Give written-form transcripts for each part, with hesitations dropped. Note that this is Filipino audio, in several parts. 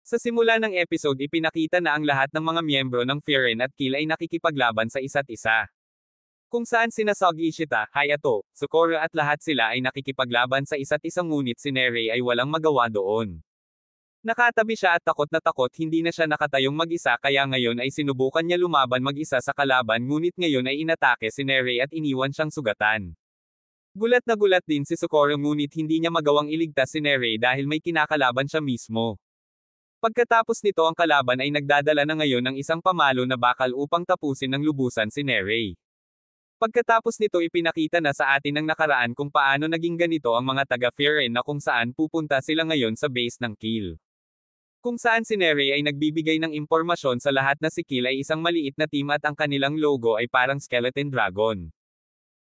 Sa simula ng episode ipinakita na ang lahat ng mga miyembro ng Frieren at Kill ay nakikipaglaban sa isa't isa. Kung saan sina Sog Ishita, Hayato, Sukora at lahat sila ay nakikipaglaban sa isa't isa ngunit si Nerei ay walang magawa doon. Nakatabi siya at takot na takot hindi na siya nakatayong mag-isa kaya ngayon ay sinubukan niya lumaban mag-isa sa kalaban ngunit ngayon ay inatake si Nerei at iniwan siyang sugatan. Gulat na gulat din si Sukora ngunit hindi niya magawang iligtas si Nerei dahil may kinakalaban siya mismo. Pagkatapos nito ang kalaban ay nagdadala na ngayon ng isang pamalo na bakal upang tapusin ng lubusan si Nerei. Pagkatapos nito ipinakita na sa atin ng nakaraan kung paano naging ganito ang mga taga-Frieren na kung saan pupunta sila ngayon sa base ng Kill. Kung saan si Nerei ay nagbibigay ng impormasyon sa lahat na si Kill ay isang maliit na team at ang kanilang logo ay parang skeleton dragon.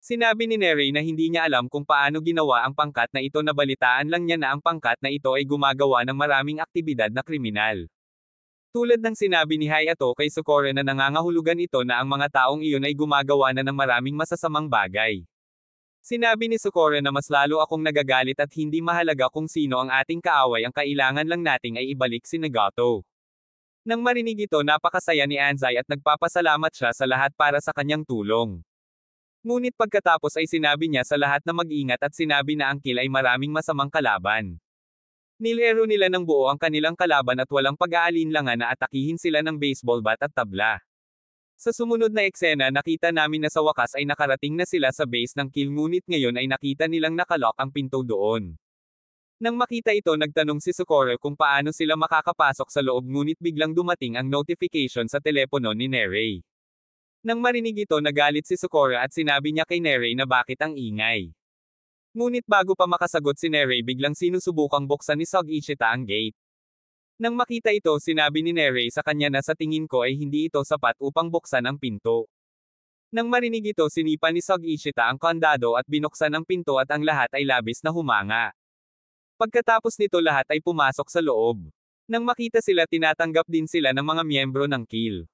Sinabi ni Nerei na hindi niya alam kung paano ginawa ang pangkat na ito na balitaan lang niya na ang pangkat na ito ay gumagawa ng maraming aktibidad na kriminal. Tulad ng sinabi ni Hayato kay Sukora na nangangahulugan ito na ang mga taong iyon ay gumagawa na ng maraming masasamang bagay. Sinabi ni Sukora na mas lalo akong nagagalit at hindi mahalaga kung sino ang ating kaaway ang kailangan lang nating ay ibalik si Nagato. Nang marinig ito napakasaya ni Anzai at nagpapasalamat siya sa lahat para sa kanyang tulong. Ngunit pagkatapos ay sinabi niya sa lahat na mag-ingat at sinabi na ang Kill ay maraming masamang kalaban. Nilero nila ng buo ang kanilang kalaban at walang pag-aalinlangan na atakihin sila ng baseball bat at tabla. Sa sumunod na eksena nakita namin na sa wakas ay nakarating na sila sa base ng Kill ngunit ngayon ay nakita nilang nakalock ang pinto doon. Nang makita ito nagtanong si Sukora kung paano sila makakapasok sa loob ngunit biglang dumating ang notification sa telepono ni Nerei. Nang marinig ito nagalit si Sukora at sinabi niya kay Nerei na bakit ang ingay. Ngunit bago pa makasagot si Nerei biglang sinusubukang buksan ni Sog Ishita ang gate. Nang makita ito sinabi ni Nerei sa kanya na sa tingin ko ay hindi ito sapat upang buksan ang pinto. Nang marinig ito sinipa ni Sog Ishita ang kandado at binuksan ang pinto at ang lahat ay labis na humanga. Pagkatapos nito lahat ay pumasok sa loob. Nang makita sila tinatanggap din sila ng mga miyembro ng Kill.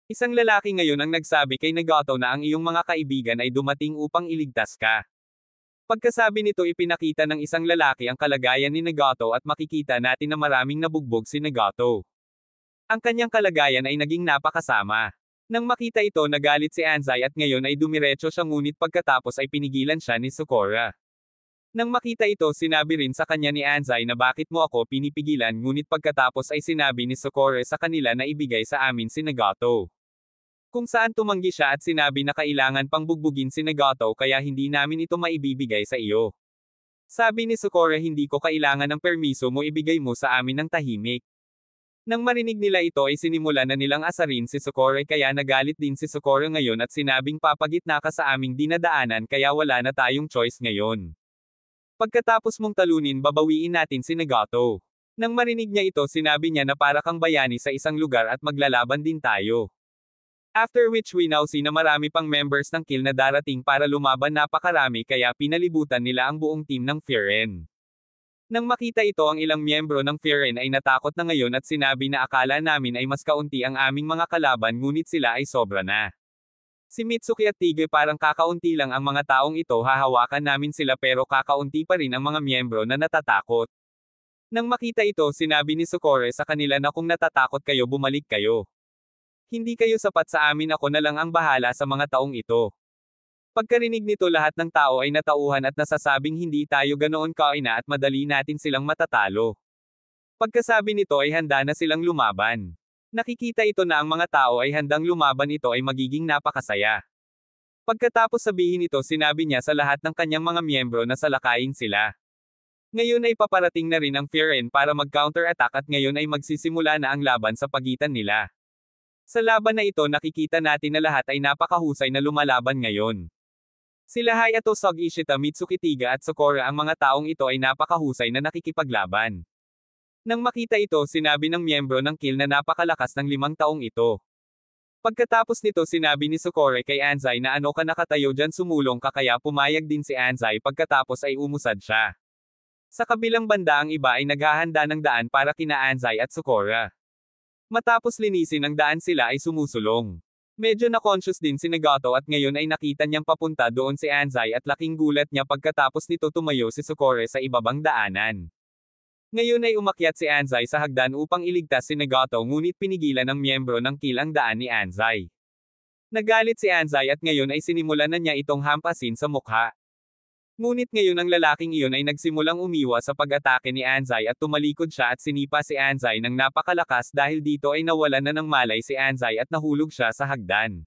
Isang lalaki ngayon ang nagsabi kay Nagato na ang iyong mga kaibigan ay dumating upang iligtas ka. Pagkasabi nito ipinakita ng isang lalaki ang kalagayan ni Nagato at makikita natin na maraming nabugbog si Nagato. Ang kanyang kalagayan ay naging napakasama. Nang makita ito nagalit si Anzai at ngayon ay dumiretso siya ngunit pagkatapos ay pinigilan siya ni Sukora. Nang makita ito sinabi rin sa kanya ni Anzai na bakit mo ako pinipigilan ngunit pagkatapos ay sinabi ni Sukora sa kanila na ibigay sa amin si Nagato. Kung saan tumanggi siya at sinabi na kailangan pang bugbugin si Nagato kaya hindi namin ito maibibigay sa iyo. Sabi ni Sukora hindi ko kailangan ng permiso mo ibigay mo sa amin ng tahimik. Nang marinig nila ito ay sinimula na nilang asarin si Sukora kaya nagalit din si Sukora ngayon at sinabing papagitna ka sa aming dinadaanan kaya wala na tayong choice ngayon. Pagkatapos mong talunin babawiin natin si Nagato. Nang marinig niya ito sinabi niya na para kang bayani sa isang lugar at maglalaban din tayo. After which we now see na marami pang members ng Kill na darating para lumaban napakarami kaya pinalibutan nila ang buong team ng Frieren. Nang makita ito ang ilang miyembro ng Frieren ay natakot na ngayon at sinabi na akala namin ay mas kaunti ang aming mga kalaban ngunit sila ay sobra na. Si Mitsuki at Tige parang kakaunti lang ang mga taong ito hahawakan namin sila pero kakaunti pa rin ang mga miyembro na natatakot. Nang makita ito sinabi ni Sukora sa kanila na kung natatakot kayo bumalik kayo. Hindi kayo sapat sa amin ako na lang ang bahala sa mga taong ito. Pagkarinig nito lahat ng tao ay natauhan at nasasabing hindi tayo ganoon kaina at madali natin silang matatalo. Pagkasabi nito ay handa na silang lumaban. Nakikita ito na ang mga tao ay handang lumaban ito ay magiging napakasaya. Pagkatapos sabihin ito sinabi niya sa lahat ng kanyang mga miyembro na salakayin sila. Ngayon ay paparating na rin ang Frieren para mag-counter-attack at ngayon ay magsisimula na ang laban sa pagitan nila. Sa laban na ito nakikita natin na lahat ay napakahusay na lumalaban ngayon. Sila Hayato Sog Ishita Mitsuki Tiga at Sukora ang mga taong ito ay napakahusay na nakikipaglaban. Nang makita ito sinabi ng miyembro ng Kill na napakalakas ng 5 taong ito. Pagkatapos nito sinabi ni Sukora kay Anzai na ano ka nakatayo dyan sumulong ka kaya pumayag din si Anzai pagkatapos ay umusad siya. Sa kabilang banda ang iba ay naghahanda ng daan para kina Anzai at Sukora. Matapos linisin ang daan sila ay sumusulong. Medyo na-conscious din si Nagato at ngayon ay nakita niyang papunta doon si Anzai at laking gulat niya pagkatapos nito tumayo si Sukora sa ibabang daanan. Ngayon ay umakyat si Anzai sa hagdan upang iligtas si Nagato ngunit pinigilan ng miyembro ng kill ang daan ni Anzai. Nagalit si Anzai at ngayon ay sinimulan na niya itong hampasin sa mukha. Ngunit ngayon ang lalaking iyon ay nagsimulang umiwas sa pag-atake ni Anzai at tumalikod siya at sinipa si Anzai ng napakalakas dahil dito ay nawalan na ng malay si Anzai at nahulog siya sa hagdan.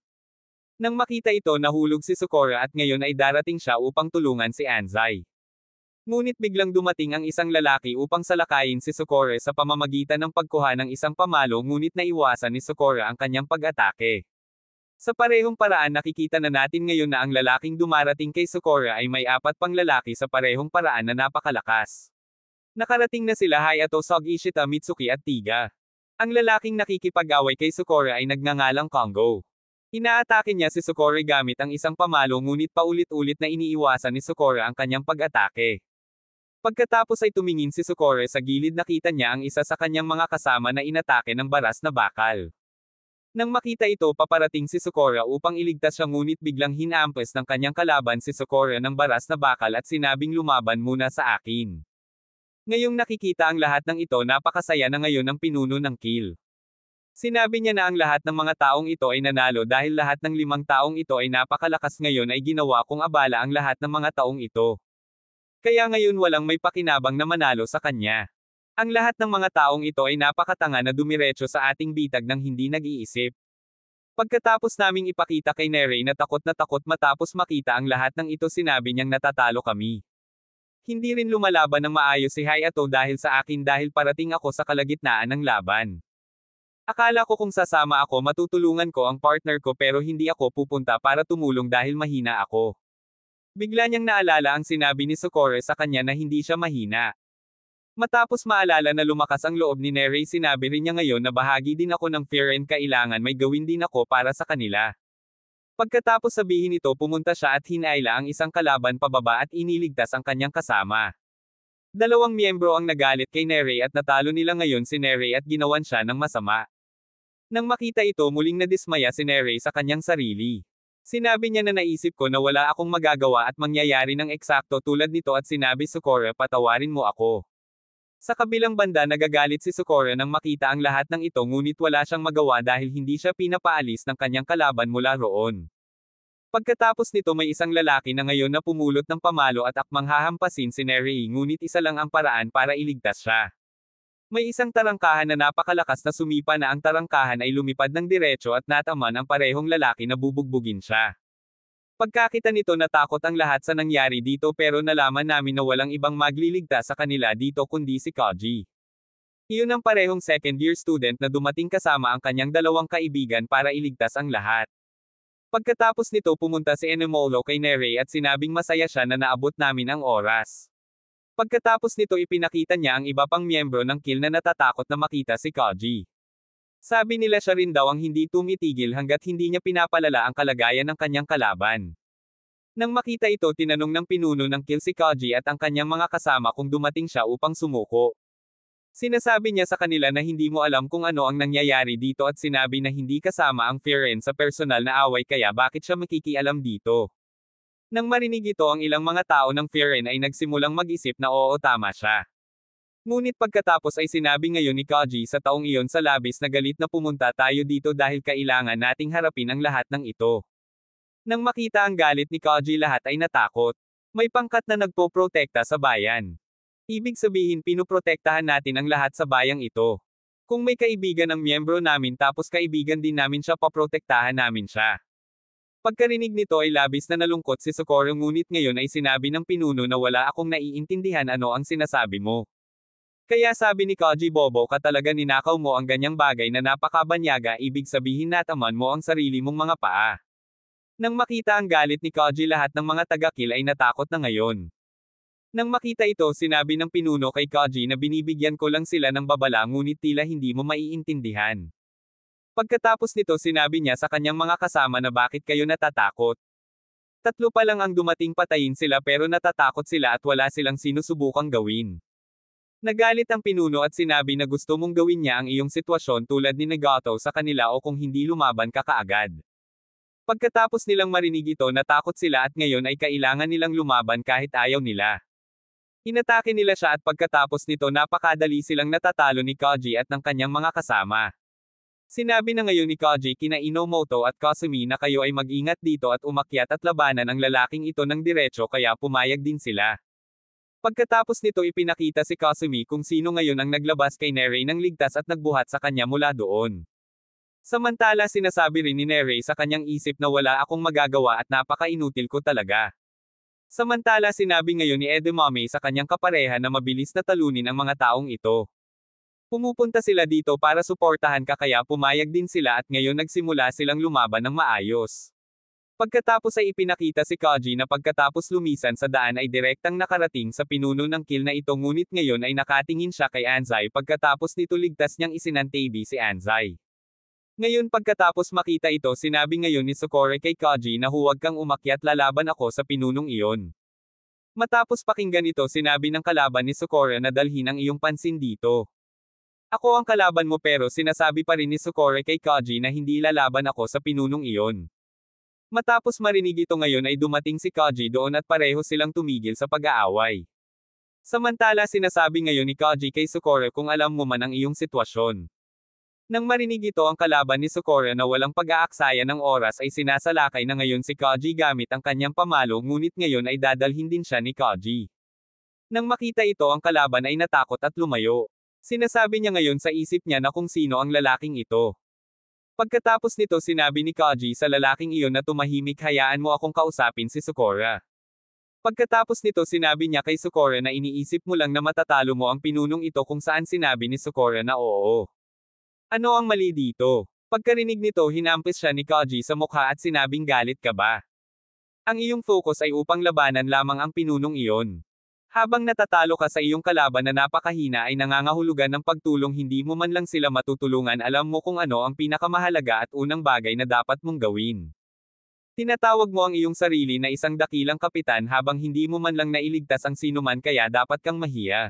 Nang makita ito nahulog si Sakura at ngayon ay darating siya upang tulungan si Anzai. Ngunit biglang dumating ang isang lalaki upang salakayin si Sakura sa pamamagitan ng pagkuha ng isang pamalo ngunit naiwasan ni Sakura ang kanyang pag-atake. Sa parehong paraan nakikita na natin ngayon na ang lalaking dumarating kay Sakura ay may 4 pang lalaki sa parehong paraan na napakalakas. Nakarating na sila Hayato, Sog Ishita, Mitsuki at Tiga. Ang lalaking nakikipag-away kay Sakura ay nagngangalang Kongo. Inaatake niya si Sakura gamit ang isang pamalo ngunit paulit-ulit na iniiwasan ni Sakura ang kanyang pag-atake. Pagkatapos ay tumingin si Sakura sa gilid nakita niya ang isa sa kanyang mga kasama na inatake ng baras na bakal. Nang makita ito paparating si Sakura upang iligtas siya ngunit biglang hinampas ng kanyang kalaban si Sakura ng baras na bakal at sinabing lumaban muna sa akin. Ngayong nakikita ang lahat ng ito napakasaya na ngayon ang pinuno ng kill. Sinabi niya na ang lahat ng mga taong ito ay nanalo dahil lahat ng 5 taong ito ay napakalakas ngayon ay ginawa kong abala ang lahat ng mga taong ito. Kaya ngayon walang may pakinabang na manalo sa kanya. Ang lahat ng mga taong ito ay napakatanga na dumiretso sa ating bitag ng hindi nag-iisip. Pagkatapos naming ipakita kay Nere na takot matapos makita ang lahat ng ito sinabi niyang natatalo kami. Hindi rin lumalaban ng maayos si Hayato dahil sa akin dahil parating ako sa kalagitnaan ng laban. Akala ko kung sasama ako matutulungan ko ang partner ko pero hindi ako pupunta para tumulong dahil mahina ako. Bigla niyang naalala ang sinabi ni Sakura sa kanya na hindi siya mahina. Matapos maalala na lumakas ang loob ni Nere sinabi rin niya ngayon na bahagi din ako ng fear and kailangan may gawin din ako para sa kanila. Pagkatapos sabihin ito pumunta siya at hinaila ang isang kalaban pababa at iniligtas ang kanyang kasama. 2 miyembro ang nagalit kay Nere at natalo nila ngayon si Nere at ginawan siya ng masama. Nang makita ito muling nadismaya si Nere sa kanyang sarili. Sinabi niya na naisip ko na wala akong magagawa at mangyayari ng eksakto tulad nito at sinabi Sakura patawarin mo ako. Sa kabilang banda nagagalit si Sakura nang makita ang lahat ng ito ngunit wala siyang magawa dahil hindi siya pinapaalis ng kanyang kalaban mula roon. Pagkatapos nito may isang lalaki na ngayon na pumulot ng pamalo at akmang hahampasin si Nere ngunit isa lang ang paraan para iligtas siya. May isang tarangkahan na napakalakas na sumipa na ang tarangkahan ay lumipad ng diretso at nataman ang parehong lalaki na bubugbugin siya. Pagkakita nito natakot ang lahat sa nangyari dito pero nalaman namin na walang ibang magliligtas sa kanila dito kundi si Koji. Iyon ang parehong second year student na dumating kasama ang kanyang 2 kaibigan para iligtas ang lahat. Pagkatapos nito pumunta si Enemolo kay Nere at sinabing masaya siya na naabot namin ang oras. Pagkatapos nito ipinakita niya ang iba pang miyembro ng kill na natatakot na makita si Koji. Sabi nila siya rin daw ang hindi tumitigil hanggat hindi niya pinapalala ang kalagayan ng kanyang kalaban. Nang makita ito tinanong ng pinuno ng kill si Koji at ang kanyang mga kasama kung dumating siya upang sumuko. Sinasabi niya sa kanila na hindi mo alam kung ano ang nangyayari dito at sinabi na hindi kasama ang Firen sa personal na away kaya bakit siya makikialam dito. Nang marinig ito ang ilang mga tao ng Firen ay nagsimulang mag-isip na oo tama siya. Ngunit pagkatapos ay sinabi ngayon ni Koji sa taong iyon sa labis na galit na pumunta tayo dito dahil kailangan nating harapin ang lahat ng ito. Nang makita ang galit ni Koji lahat ay natakot. May pangkat na nagpoprotekta sa bayan. Ibig sabihin pinuprotektahan natin ang lahat sa bayang ito. Kung may kaibigan ng miyembro namin tapos kaibigan din namin siya paprotektahan namin siya. Pagkarinig nito ay labis na nalungkot si Sakura ngunit ngayon ay sinabi ng pinuno na wala akong naiintindihan ano ang sinasabi mo. Kaya sabi ni Koji Bobo ka talaga ninakaw mo ang ganyang bagay na napakabanyaga ibig sabihin nataman mo ang sarili mong mga paa. Nang makita ang galit ni Koji lahat ng mga taga-kill ay natakot na ngayon. Nang makita ito sinabi ng pinuno kay Koji na binibigyan ko lang sila ng babala ngunit tila hindi mo maiintindihan. Pagkatapos nito sinabi niya sa kanyang mga kasama na bakit kayo natatakot. 3 pa lang ang dumating patayin sila pero natatakot sila at wala silang sinusubukang gawin. Nagalit ang pinuno at sinabi na gusto mong gawin niya ang iyong sitwasyon tulad ni Nagato sa kanila o kung hindi lumaban ka kaagad. Pagkatapos nilang marinig ito natakot sila at ngayon ay kailangan nilang lumaban kahit ayaw nila. Inatake nila siya at pagkatapos nito napakadali silang natatalo ni Koji at ng kanyang mga kasama. Sinabi na ngayon ni Koji kina Inomoto at Kasumi na kayo ay mag-ingat dito at umakyat at labanan ang lalaking ito ng diretso kaya pumayag din sila. Pagkatapos nito ipinakita si Kasumi kung sino ngayon ang naglabas kay Nerei ng ligtas at nagbuhat sa kanya mula doon. Samantala sinasabi rin ni Nerei sa kanyang isip na wala akong magagawa at napaka-inutil ko talaga. Samantala sinabi ngayon ni Edamame sa kanyang kapareha na mabilis na talunin ang mga taong ito. Pumupunta sila dito para suportahan ka kaya pumayag din sila at ngayon nagsimula silang lumaban ng maayos. Pagkatapos ay ipinakita si Koji na pagkatapos lumisan sa daan ay direktang nakarating sa pinuno ng kill na ito ngunit ngayon ay nakatingin siya kay Anzai pagkatapos nito ligtas niyang isinantabi si Anzai. Ngayon pagkatapos makita ito sinabi ngayon ni Sukore kay Koji na huwag kang umakyat lalaban ako sa pinunong iyon. Matapos pakinggan ito sinabi ng kalaban ni Sukore na dalhin ang iyong pansin dito. Ako ang kalaban mo pero sinasabi pa rin ni Sukore kay Koji na hindi lalaban ako sa pinunong iyon. Matapos marinig ito ngayon ay dumating si Koji doon at pareho silang tumigil sa pag-aaway. Samantala sinasabi ngayon ni Koji kay Sukore kung alam mo man ang iyong sitwasyon. Nang marinig ito ang kalaban ni Sukore na walang pag-aaksaya ng oras ay sinasalakay na ngayon si Koji gamit ang kanyang pamalo ngunit ngayon ay dadalhin din siya ni Koji. Nang makita ito ang kalaban ay natakot at lumayo. Sinasabi niya ngayon sa isip niya na kung sino ang lalaking ito. Pagkatapos nito sinabi ni Koji sa lalaking iyon na tumahimik hayaan mo akong kausapin si Sukore. Pagkatapos nito sinabi niya kay Sukore na iniisip mo lang na matatalo mo ang pinunong ito kung saan sinabi ni Sukore na oo. Ano ang mali dito? Pagkarinig nito hinampis siya ni Koji sa mukha at sinabing galit ka ba? Ang iyong focus ay upang labanan lamang ang pinunong iyon. Habang natatalo ka sa iyong kalaban na napakahina ay nangangahulugan ng pagtulong hindi mo man lang sila matutulungan alam mo kung ano ang pinakamahalaga at unang bagay na dapat mong gawin. Tinatawag mo ang iyong sarili na isang dakilang kapitan habang hindi mo man lang nailigtas ang sinuman kaya dapat kang mahiya.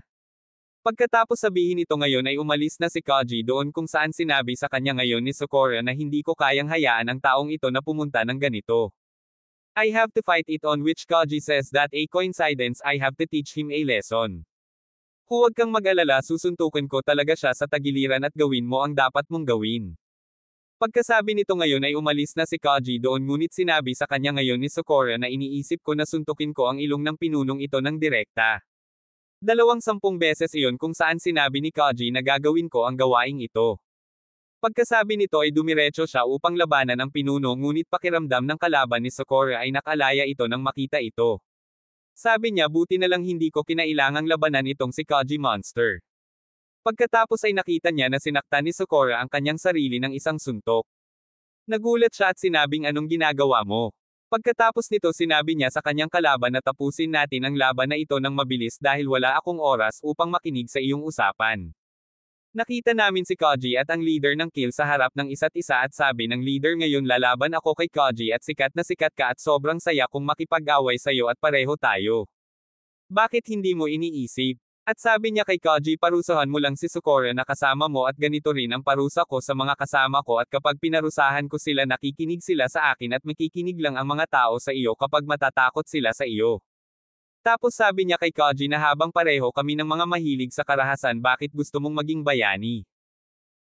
Pagkatapos sabihin ito ngayon ay umalis na si Koji doon kung saan sinabi sa kanya ngayon ni Sukore na hindi ko kayang hayaan ang taong ito na pumunta ng ganito. I have to fight it on which Koji says that a coincidence I have to teach him a lesson. Huwag kang mag-alala susuntukin ko talaga siya sa tagiliran at gawin mo ang dapat mong gawin. Pagkasabi nito ngayon ay umalis na si Koji doon ngunit sinabi sa kanya ngayon ni Sukore na iniisip ko na suntukin ko ang ilong ng pinunong ito ng direkta. 20 beses iyon kung saan sinabi ni Koji na gagawin ko ang gawaing ito. Pagkasabi nito ay dumiretso siya upang labanan ang pinuno ngunit pakiramdam ng kalaban ni Sukore ay nakalaya ito nang makita ito. Sabi niya buti na lang hindi ko kinailangang labanan itong si Koji Monster. Pagkatapos ay nakita niya na sinaktan ni Sukore ang kanyang sarili ng isang suntok. Nagulat siya at sinabing anong ginagawa mo. Pagkatapos nito sinabi niya sa kanyang kalaban na tapusin natin ang laban na ito ng mabilis dahil wala akong oras upang makinig sa iyong usapan. Nakita namin si Koji at ang leader ng kill sa harap ng isa't isa at sabi ng leader ngayon lalaban ako kay Koji at sikat na sikat ka at sobrang saya kung makipag-away sa'yo at pareho tayo. Bakit hindi mo iniisip? At sabi niya kay Koji parusahan mo lang si Sukore na kasama mo at ganito rin ang parusa ko sa mga kasama ko at kapag pinarusahan ko sila nakikinig sila sa akin at makikinig lang ang mga tao sa iyo kapag matatakot sila sa iyo. Tapos sabi niya kay Koji na habang pareho kami ng mga mahilig sa karahasan bakit gusto mong maging bayani.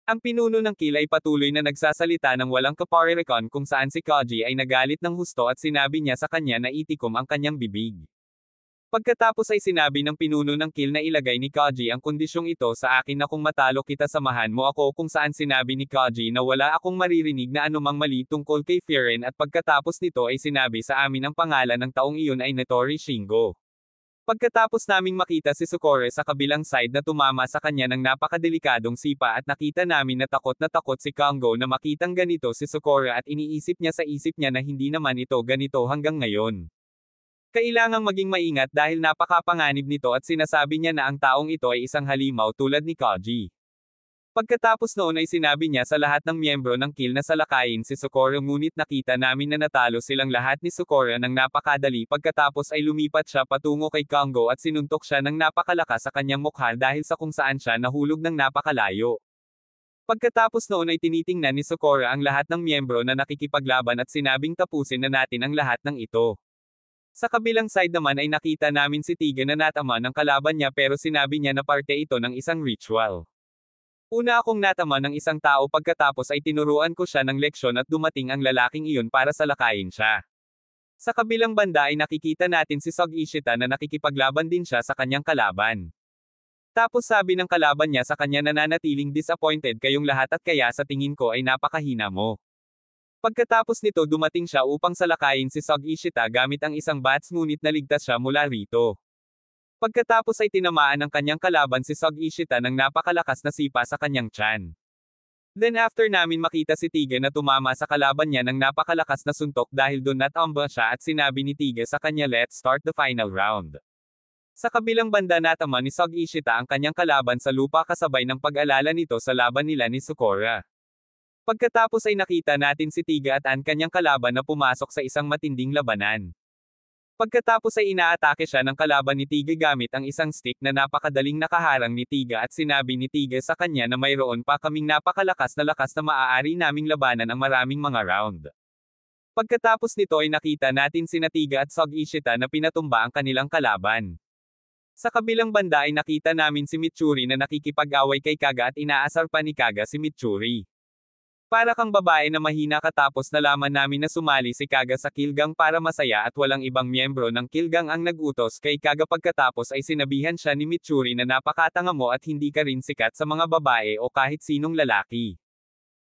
Ang pinuno ng kill ay patuloy na nagsasalita ng walang kaparirikon kung saan si Koji ay nagalit ng husto at sinabi niya sa kanya na itikom ang kanyang bibig. Pagkatapos ay sinabi ng pinuno ng kill na ilagay ni Koji ang kondisyong ito sa akin na kung matalo kita samahan mo ako kung saan sinabi ni Koji na wala akong maririnig na anumang mali tungkol kay Firen at pagkatapos nito ay sinabi sa amin ang pangalan ng taong iyon ay Notori Shingo. Pagkatapos naming makita si Sukore sa kabilang side na tumama sa kanya ng napakadelikadong sipa at nakita namin na takot si Kongo na makitang ganito si Sukore at iniisip niya sa isip niya na hindi naman ito ganito hanggang ngayon. Kailangang maging maingat dahil napakapanganib nito at sinasabi niya na ang taong ito ay isang halimaw tulad ni Koji. Pagkatapos noon ay sinabi niya sa lahat ng miyembro ng kill na salakayin si Sukore ngunit nakita namin na natalo silang lahat ni Sukore ng napakadali pagkatapos ay lumipat siya patungo kay Kongo at sinuntok siya ng napakalakas sa kanyang mukha dahil sa kung saan siya nahulog ng napakalayo. Pagkatapos noon ay tinitingnan ni Sukore ang lahat ng miyembro na nakikipaglaban at sinabing tapusin na natin ang lahat ng ito. Sa kabilang side naman ay nakita namin si Tiga na natama ng kalaban niya pero sinabi niya na parte ito ng isang ritual. Una akong natama ng isang tao pagkatapos ay tinuruan ko siya ng leksyon at dumating ang lalaking iyon para salakayin siya. Sa kabilang banda ay nakikita natin si Sog Ishita na nakikipaglaban din siya sa kanyang kalaban. Tapos sabi ng kalaban niya sa kanya nananatiling disappointed kayong lahat at kaya sa tingin ko ay napakahina mo. Pagkatapos nito dumating siya upang salakayin si Sog Ishita gamit ang isang bats ngunit naligtas siya mula rito. Pagkatapos ay tinamaan ng kanyang kalaban si Sog Ishita ng napakalakas na sipa sa kanyang tiyan. Then after namin makita si Tiga na tumama sa kalaban niya ng napakalakas na suntok dahil doon natumba siya at sinabi ni Tiga sa kanya let's start the final round. Sa kabilang banda natama ni Sog Ishita ang kanyang kalaban sa lupa kasabay ng pag-alala nito sa laban nila ni Sukora. Pagkatapos ay nakita natin si Tiga at ang kanyang kalaban na pumasok sa isang matinding labanan. Pagkatapos ay inaatake siya ng kalaban ni Tiga gamit ang isang stick na napakadaling nakaharang ni Tiga at sinabi ni Tiga sa kanya na mayroon pa kaming napakalakas na lakas na maaari naming labanan ang maraming mga round. Pagkatapos nito ay nakita natin sina Tiga at Sog Ishita na pinatumba ang kanilang kalaban. Sa kabilang banda ay nakita namin si Mitsuri na nakikipag-away kay Kaga at inaasar pa ni Kaga si Mitsuri. Para kang babae na mahina katapos nalaman namin na sumali si Kaga sa Kilgang para masaya at walang ibang miyembro ng Kilgang ang nag-utos kay Kaga pagkatapos ay sinabihan siya ni Mitsuri na napakatanga mo at hindi ka rin sikat sa mga babae o kahit sinong lalaki.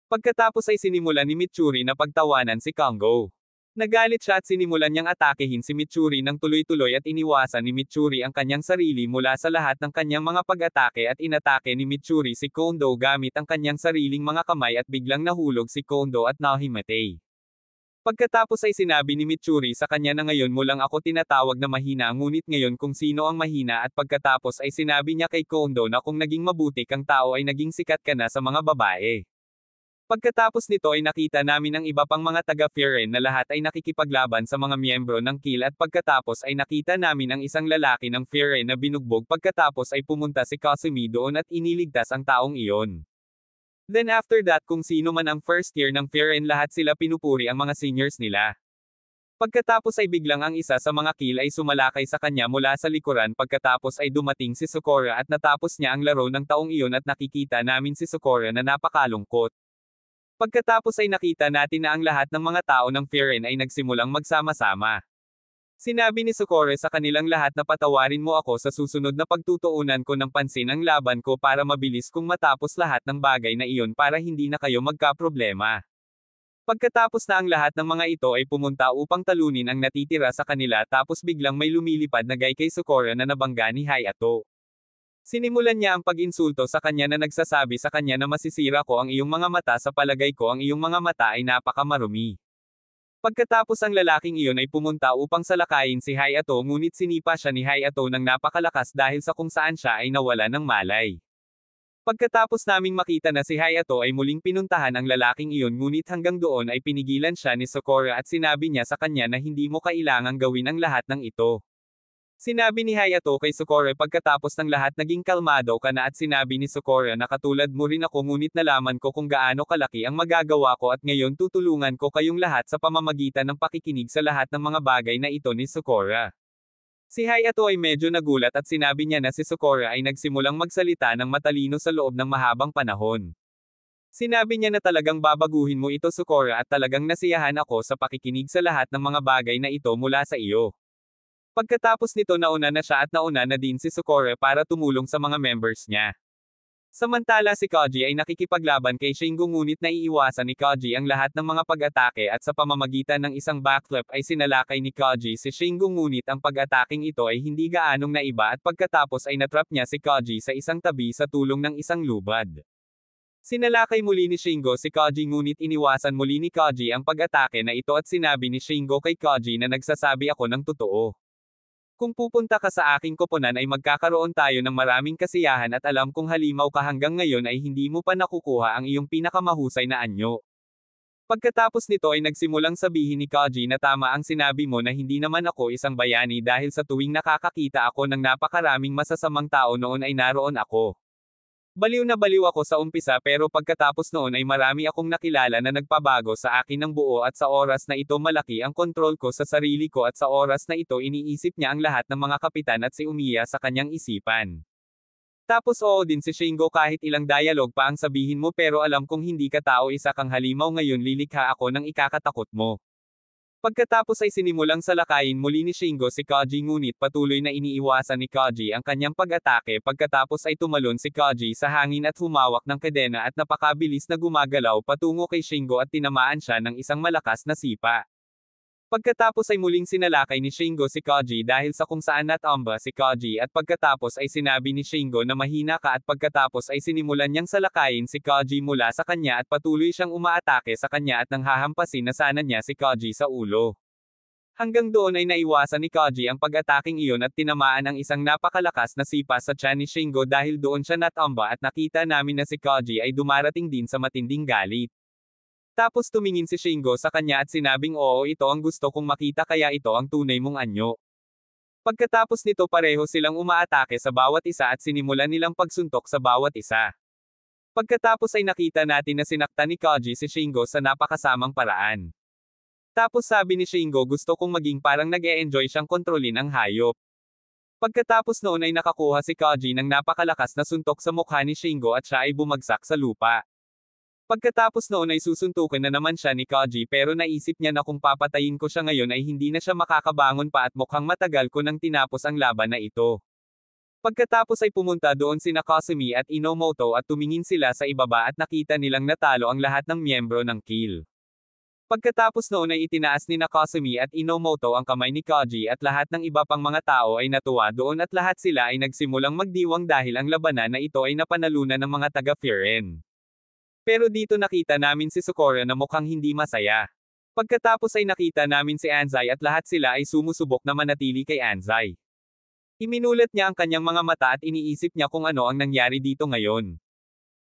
Pagkatapos ay sinimulan ni Mitsuri na pagtawanan si Kongo. Nagalit siya at sinimulan niyang atakehin si Mitsuri ng tuloy-tuloy at iniwasan ni Mitsuri ang kanyang sarili mula sa lahat ng kanyang mga pag-atake at inatake ni Mitsuri si Kondo gamit ang kanyang sariling mga kamay at biglang nahulog si Kondo at nahimatay. Pagkatapos ay sinabi ni Mitsuri sa kanya na ngayon mo lang ako tinatawag na mahina ngunit ngayon kung sino ang mahina at pagkatapos ay sinabi niya kay Kondo na kung naging mabuti kang tao ay naging sikat ka na sa mga babae. Pagkatapos nito ay nakita namin ang iba pang mga taga-Firen na lahat ay nakikipaglaban sa mga miyembro ng Kill at pagkatapos ay nakita namin ang isang lalaki ng Firen na binugbog pagkatapos ay pumunta si Kasumi doon at iniligtas ang taong iyon. Then after that kung sino man ang first year ng Firen lahat sila pinupuri ang mga seniors nila. Pagkatapos ay biglang ang isa sa mga Kill ay sumalakay sa kanya mula sa likuran pagkatapos ay dumating si Sukora at natapos niya ang laro ng taong iyon at nakikita namin si Sukora na napakalungkot. Pagkatapos ay nakita natin na ang lahat ng mga tao ng Firen ay nagsimulang magsama-sama. Sinabi ni Sukora sa kanilang lahat na patawarin mo ako sa susunod na pagtutuunan ko ng pansin ang laban ko para mabilis kong matapos lahat ng bagay na iyon para hindi na kayo magkaproblema. Pagkatapos na ang lahat ng mga ito ay pumunta upang talunin ang natitira sa kanila tapos biglang may lumilipad na guy kay Sukora na nabangga ni Hayato. Sinimulan niya ang pag-insulto sa kanya na nagsasabi sa kanya na masisira ko ang iyong mga mata sa palagay ko ang iyong mga mata ay napakamarumi. Pagkatapos ang lalaking iyon ay pumunta upang salakayin si Hayato ngunit sinipa siya ni Hayato ng napakalakas dahil sa kung saan siya ay nawala ng malay. Pagkatapos naming makita na si Hayato ay muling pinuntahan ang lalaking iyon ngunit hanggang doon ay pinigilan siya ni Sukora at sinabi niya sa kanya na hindi mo kailangang gawin ang lahat ng ito. Sinabi ni Hayato kay Sukora pagkatapos ng lahat naging kalmado ka na at sinabi ni Sukora na katulad mo rin ako ngunit nalaman ko kung gaano kalaki ang magagawa ko at ngayon tutulungan ko kayong lahat sa pamamagitan ng pakikinig sa lahat ng mga bagay na ito ni Sukora. Si Hayato ay medyo nagulat at sinabi niya na si Sukora ay nagsimulang magsalita ng matalino sa loob ng mahabang panahon. Sinabi niya na talagang babaguhin mo ito Sukora at talagang nasiyahan ako sa pakikinig sa lahat ng mga bagay na ito mula sa iyo. Pagkatapos nito nauna na siya at nauna na din si Sukora para tumulong sa mga members niya. Samantala si Koji ay nakikipaglaban kay Shingo ngunit naiiwasan ni Koji ang lahat ng mga pag-atake at sa pamamagitan ng isang backflip ay sinalakay ni Koji si Shingo ngunit ang pag-ataking ito ay hindi gaanong naiba at pagkatapos ay natrap niya si Koji sa isang tabi sa tulong ng isang lubad. Sinalakay muli ni Shingo si Koji ngunit iniwasan muli ni Koji ang pag-atake na ito at sinabi ni Shingo kay Koji na nagsasabi ako ng totoo. Kung pupunta ka sa aking koponan ay magkakaroon tayo ng maraming kasiyahan at alam kong halimaw ka hanggang ngayon ay hindi mo pa nakukuha ang iyong pinakamahusay na anyo. Pagkatapos nito ay nagsimulang sabihin ni Koji na tama ang sinabi mo na hindi naman ako isang bayani dahil sa tuwing nakakakita ako ng napakaraming masasamang tao noon ay naroon ako. Baliw na baliw ako sa umpisa pero pagkatapos noon ay marami akong nakilala na nagpabago sa akin ng buo at sa oras na ito malaki ang kontrol ko sa sarili ko at sa oras na ito iniisip niya ang lahat ng mga kapitan at si Umiya sa kanyang isipan. Tapos oo din si Shingo kahit ilang dialogue pa ang sabihin mo pero alam kong hindi ka tao isa kang halimaw ngayon lilikha ako ng ikakatakot mo. Pagkatapos ay sinimulang salakayin muli ni Shingo si Kaji ngunit patuloy na iniiwasan ni Kaji ang kanyang pag-atake pagkatapos ay tumalon si Kaji sa hangin at humawak ng kadena at napakabilis na gumagalaw patungo kay Shingo at tinamaan siya ng isang malakas na sipa. Pagkatapos ay muling sinalakay ni Shingo si Kaji dahil sa kung saan natamba si Kaji at pagkatapos ay sinabi ni Shingo na mahina ka at pagkatapos ay sinimulan niyang salakayin si Kaji mula sa kanya at patuloy siyang umaatake sa kanya at nang hahampasin na sana niya si Kaji sa ulo. Hanggang doon ay naiwasan ni Kaji ang pag-ataking iyon at tinamaan ang isang napakalakas na sipa sa tiyan ni Shingo dahil doon siya natamba at nakita namin na si Kaji ay dumarating din sa matinding galit. Tapos tumingin si Shingo sa kanya at sinabing oo ito ang gusto kong makita kaya ito ang tunay mong anyo. Pagkatapos nito pareho silang umaatake sa bawat isa at sinimulan nilang pagsuntok sa bawat isa. Pagkatapos ay nakita natin na sinaktan ni Kaji si Shingo sa napakasamang paraan. Tapos sabi ni Shingo gusto kong maging parang nag-e-enjoy siyang kontrolin ang hayop. Pagkatapos noon ay nakakuha si Kaji ng napakalakas na suntok sa mukha ni Shingo at siya ay bumagsak sa lupa. Pagkatapos noon ay susuntukan na naman siya ni Kaji pero naisip niya na kung papatayin ko siya ngayon ay hindi na siya makakabangon pa at mukhang matagal ko nang tinapos ang laban na ito. Pagkatapos ay pumunta doon sina Kasumi at Inomoto at tumingin sila sa ibaba at nakita nilang natalo ang lahat ng miyembro ng Kill. Pagkatapos noon ay itinaas ni Kasumi at Inomoto ang kamay ni Kaji at lahat ng iba pang mga tao ay natuwa doon at lahat sila ay nagsimulang magdiwang dahil ang labanan na ito ay napanalunan ng mga taga-Frieren. Pero dito nakita namin si Sakura na mukhang hindi masaya. Pagkatapos ay nakita namin si Anzai at lahat sila ay sumusubok na manatili kay Anzai. Iminulat niya ang kanyang mga mata at iniisip niya kung ano ang nangyari dito ngayon.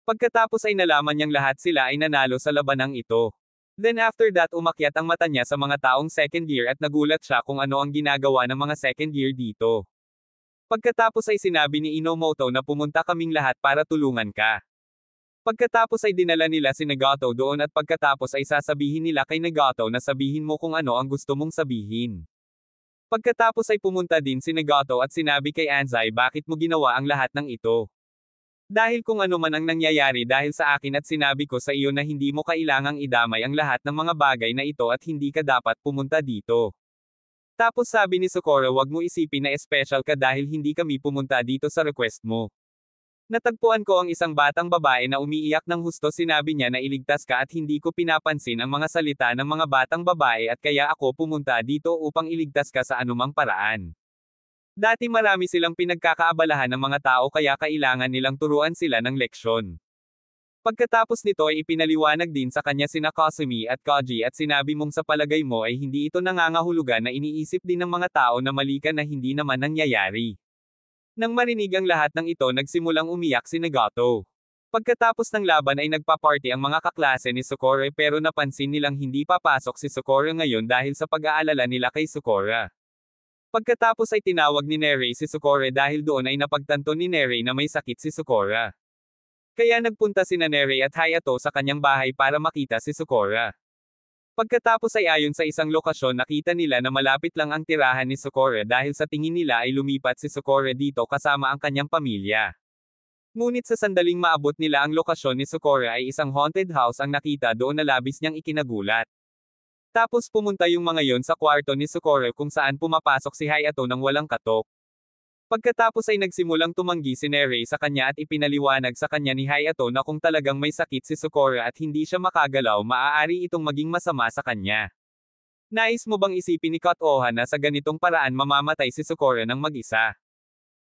Pagkatapos ay nalaman niyang lahat sila ay nanalo sa labanang ito. Then after that umakyat ang mata niya sa mga taong second year at nagulat siya kung ano ang ginagawa ng mga second year dito. Pagkatapos ay sinabi ni Inomoto na pumunta kaming lahat para tulungan ka. Pagkatapos ay dinala nila si Nagato doon at pagkatapos ay sasabihin nila kay Nagato na sabihin mo kung ano ang gusto mong sabihin. Pagkatapos ay pumunta din si Nagato at sinabi kay Anzai bakit mo ginawa ang lahat ng ito. Dahil kung ano man ang nangyayari dahil sa akin at sinabi ko sa iyo na hindi mo kailangang idamay ang lahat ng mga bagay na ito at hindi ka dapat pumunta dito. Tapos sabi ni Sakura wag mo isipin na special ka dahil hindi kami pumunta dito sa request mo. Natagpuan ko ang isang batang babae na umiiyak ng husto sinabi niya na iligtas ka at hindi ko pinapansin ang mga salita ng mga batang babae at kaya ako pumunta dito upang iligtas ka sa anumang paraan. Dati marami silang pinagkakaabalahan ng mga tao kaya kailangan nilang turuan sila ng leksyon. Pagkatapos nito ay ipinaliwanag din sa kanya sina Kasumi at Kaji at sinabi mong sa palagay mo ay hindi ito nangangahulugan na iniisip din ng mga tao na mali ka na hindi naman nangyayari. Nang marinig ang lahat ng ito nagsimulang umiyak si Nagato. Pagkatapos ng laban ay nagpa-party ang mga kaklase ni Sakura pero napansin nilang hindi papasok si Sakura ngayon dahil sa pag-aalala nila kay Sakura. Pagkatapos ay tinawag ni Nerei si Sakura dahil doon ay napagtanto ni Nerei na may sakit si Sakura. Kaya nagpunta sina Nerei at Hayato sa kanyang bahay para makita si Sakura. Pagkatapos ay ayon sa isang lokasyon nakita nila na malapit lang ang tirahan ni Sakura dahil sa tingin nila ay lumipat si Sakura dito kasama ang kanyang pamilya. Ngunit sa sandaling maabot nila ang lokasyon ni Sakura ay isang haunted house ang nakita doon na labis niyang ikinagulat. Tapos pumunta yung mga yon sa kwarto ni Sakura kung saan pumapasok si Hayato nang walang katok. Pagkatapos ay nagsimulang tumanggi si Nerei sa kanya at ipinaliwanag sa kanya ni Hayato na kung talagang may sakit si Sakura at hindi siya makagalaw maaari itong maging masama sa kanya. Nais mo bang isipin ni Kotoha na sa ganitong paraan mamamatay si Sakura ng mag-isa?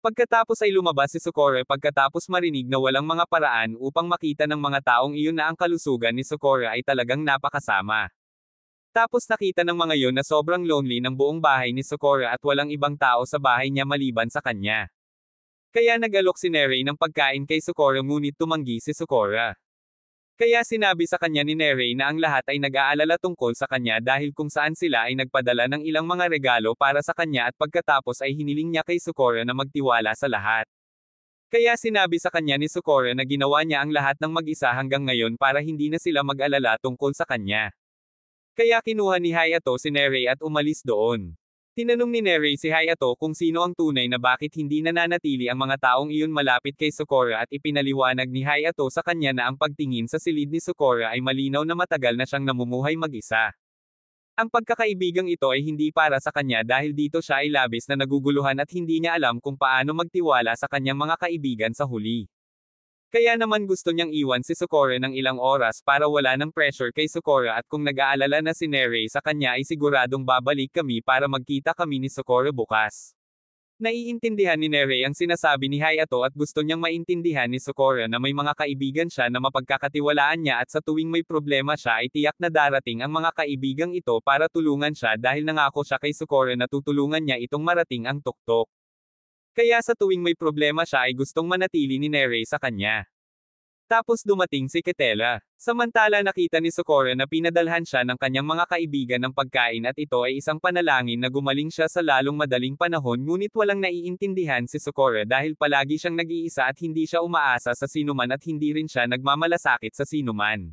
Pagkatapos ay lumabas si Sakura pagkatapos marinig na walang mga paraan upang makita ng mga taong iyon na ang kalusugan ni Sakura ay talagang napakasama. Tapos nakita ng mga yon na sobrang lonely ng buong bahay ni Sakura at walang ibang tao sa bahay niya maliban sa kanya. Kaya nag-alok si Nerei ng pagkain kay Sakura ngunit tumanggi si Sakura. Kaya sinabi sa kanya ni Nerei na ang lahat ay nag-aalala tungkol sa kanya dahil kung saan sila ay nagpadala ng ilang mga regalo para sa kanya at pagkatapos ay hiniling niya kay Sakura na magtiwala sa lahat. Kaya sinabi sa kanya ni Sukora na ginawa niya ang lahat ng mag-isa hanggang ngayon para hindi na sila mag-alala tungkol sa kanya. Kaya kinuha ni Hayato si Nerei at umalis doon. Tinanong ni Nerei si Hayato kung sino ang tunay na bakit hindi nananatili ang mga taong iyon malapit kay Sukora at ipinaliwanag ni Hayato sa kanya na ang pagtingin sa silid ni Sukora ay malinaw na matagal na siyang namumuhay mag-isa. Ang pagkakaibigang ito ay hindi para sa kanya dahil dito siya ay labis na naguguluhan at hindi niya alam kung paano magtiwala sa kanyang mga kaibigan sa huli. Kaya naman gusto niyang iwan si Sukora ng ilang oras para wala ng pressure kay Sukora at kung nag-aalala na si Nerei sa kanya ay siguradong babalik kami para magkita kami ni Sukora bukas. Naiintindihan ni Nerei ang sinasabi ni Hayato at gusto niyang maintindihan ni Sukora na may mga kaibigan siya na mapagkakatiwalaan niya at sa tuwing may problema siya ay tiyak na darating ang mga kaibigang ito para tulungan siya dahil nangako siya kay Sukora na tutulungan niya itong marating ang tuktok. Kaya sa tuwing may problema siya ay gustong manatili ni Nerei sa kanya. Tapos dumating si Ketela. Samantala nakita ni Sukora na pinadalhan siya ng kanyang mga kaibigan ng pagkain at ito ay isang panalangin na gumaling siya sa lalong madaling panahon ngunit walang naiintindihan si Sukora dahil palagi siyang nag-iisa at hindi siya umaasa sa sinuman at hindi rin siya nagmamalasakit sa sinuman.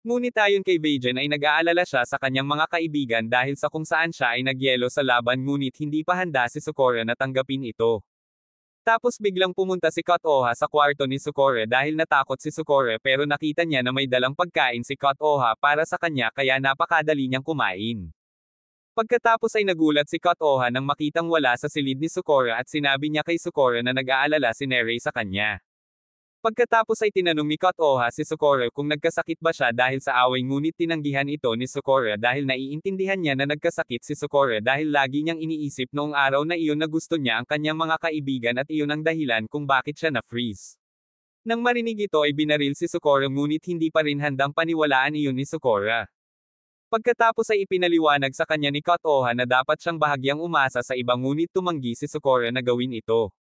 Ngunit ayon kay Bajan ay nag-aalala siya sa kanyang mga kaibigan dahil sa kung saan siya ay nagyelo sa laban ngunit hindi pa handa si Sukora na tanggapin ito. Tapos biglang pumunta si Kot-oha sa kwarto ni Sukora dahil natakot si Sukora pero nakita niya na may dalang pagkain si Kot-oha para sa kanya kaya napakadali niyang kumain. Pagkatapos ay nagulat si Kot-oha nang makitang wala sa silid ni Sukora at sinabi niya kay Sukora na nag-aalala si Nerei sa kanya. Pagkatapos ay tinanong ni Kot-oha si Sukora kung nagkasakit ba siya dahil sa away ngunit tinanggihan ito ni Sukora dahil naiintindihan niya na nagkasakit si Sukora dahil lagi niyang iniisip noong araw na iyon na gusto niya ang kanyang mga kaibigan at iyon ang dahilan kung bakit siya na-freeze. Nang marinig ito ay binaril si Sukora ngunit hindi pa rin handang paniwalaan iyon ni Sukora. Pagkatapos ay ipinaliwanag sa kanya ni Kot-oha na dapat siyang bahagyang umasa sa iba ngunit tumanggi si Sukora na gawin ito.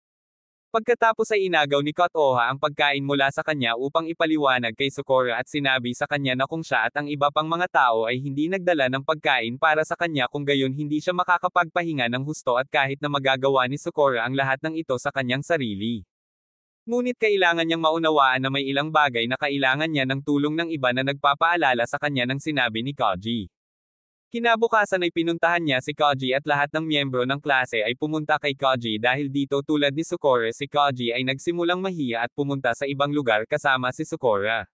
Pagkatapos ay inagaw ni Kot-oha ang pagkain mula sa kanya upang ipaliwanag kay Sukora at sinabi sa kanya na kung siya at ang iba pang mga tao ay hindi nagdala ng pagkain para sa kanya kung gayon hindi siya makakapagpahinga ng husto at kahit na magagawa ni Sukora ang lahat ng ito sa kanyang sarili. Ngunit kailangan niyang maunawaan na may ilang bagay na kailangan niya ng tulong ng iba na nagpapaalala sa kanya ng sinabi ni Koji. Kinabukasan ay pinuntahan niya si Koji at lahat ng miyembro ng klase ay pumunta kay Koji dahil dito tulad ni Sukora si Koji ay nagsimulang mahiya at pumunta sa ibang lugar kasama si Sukora.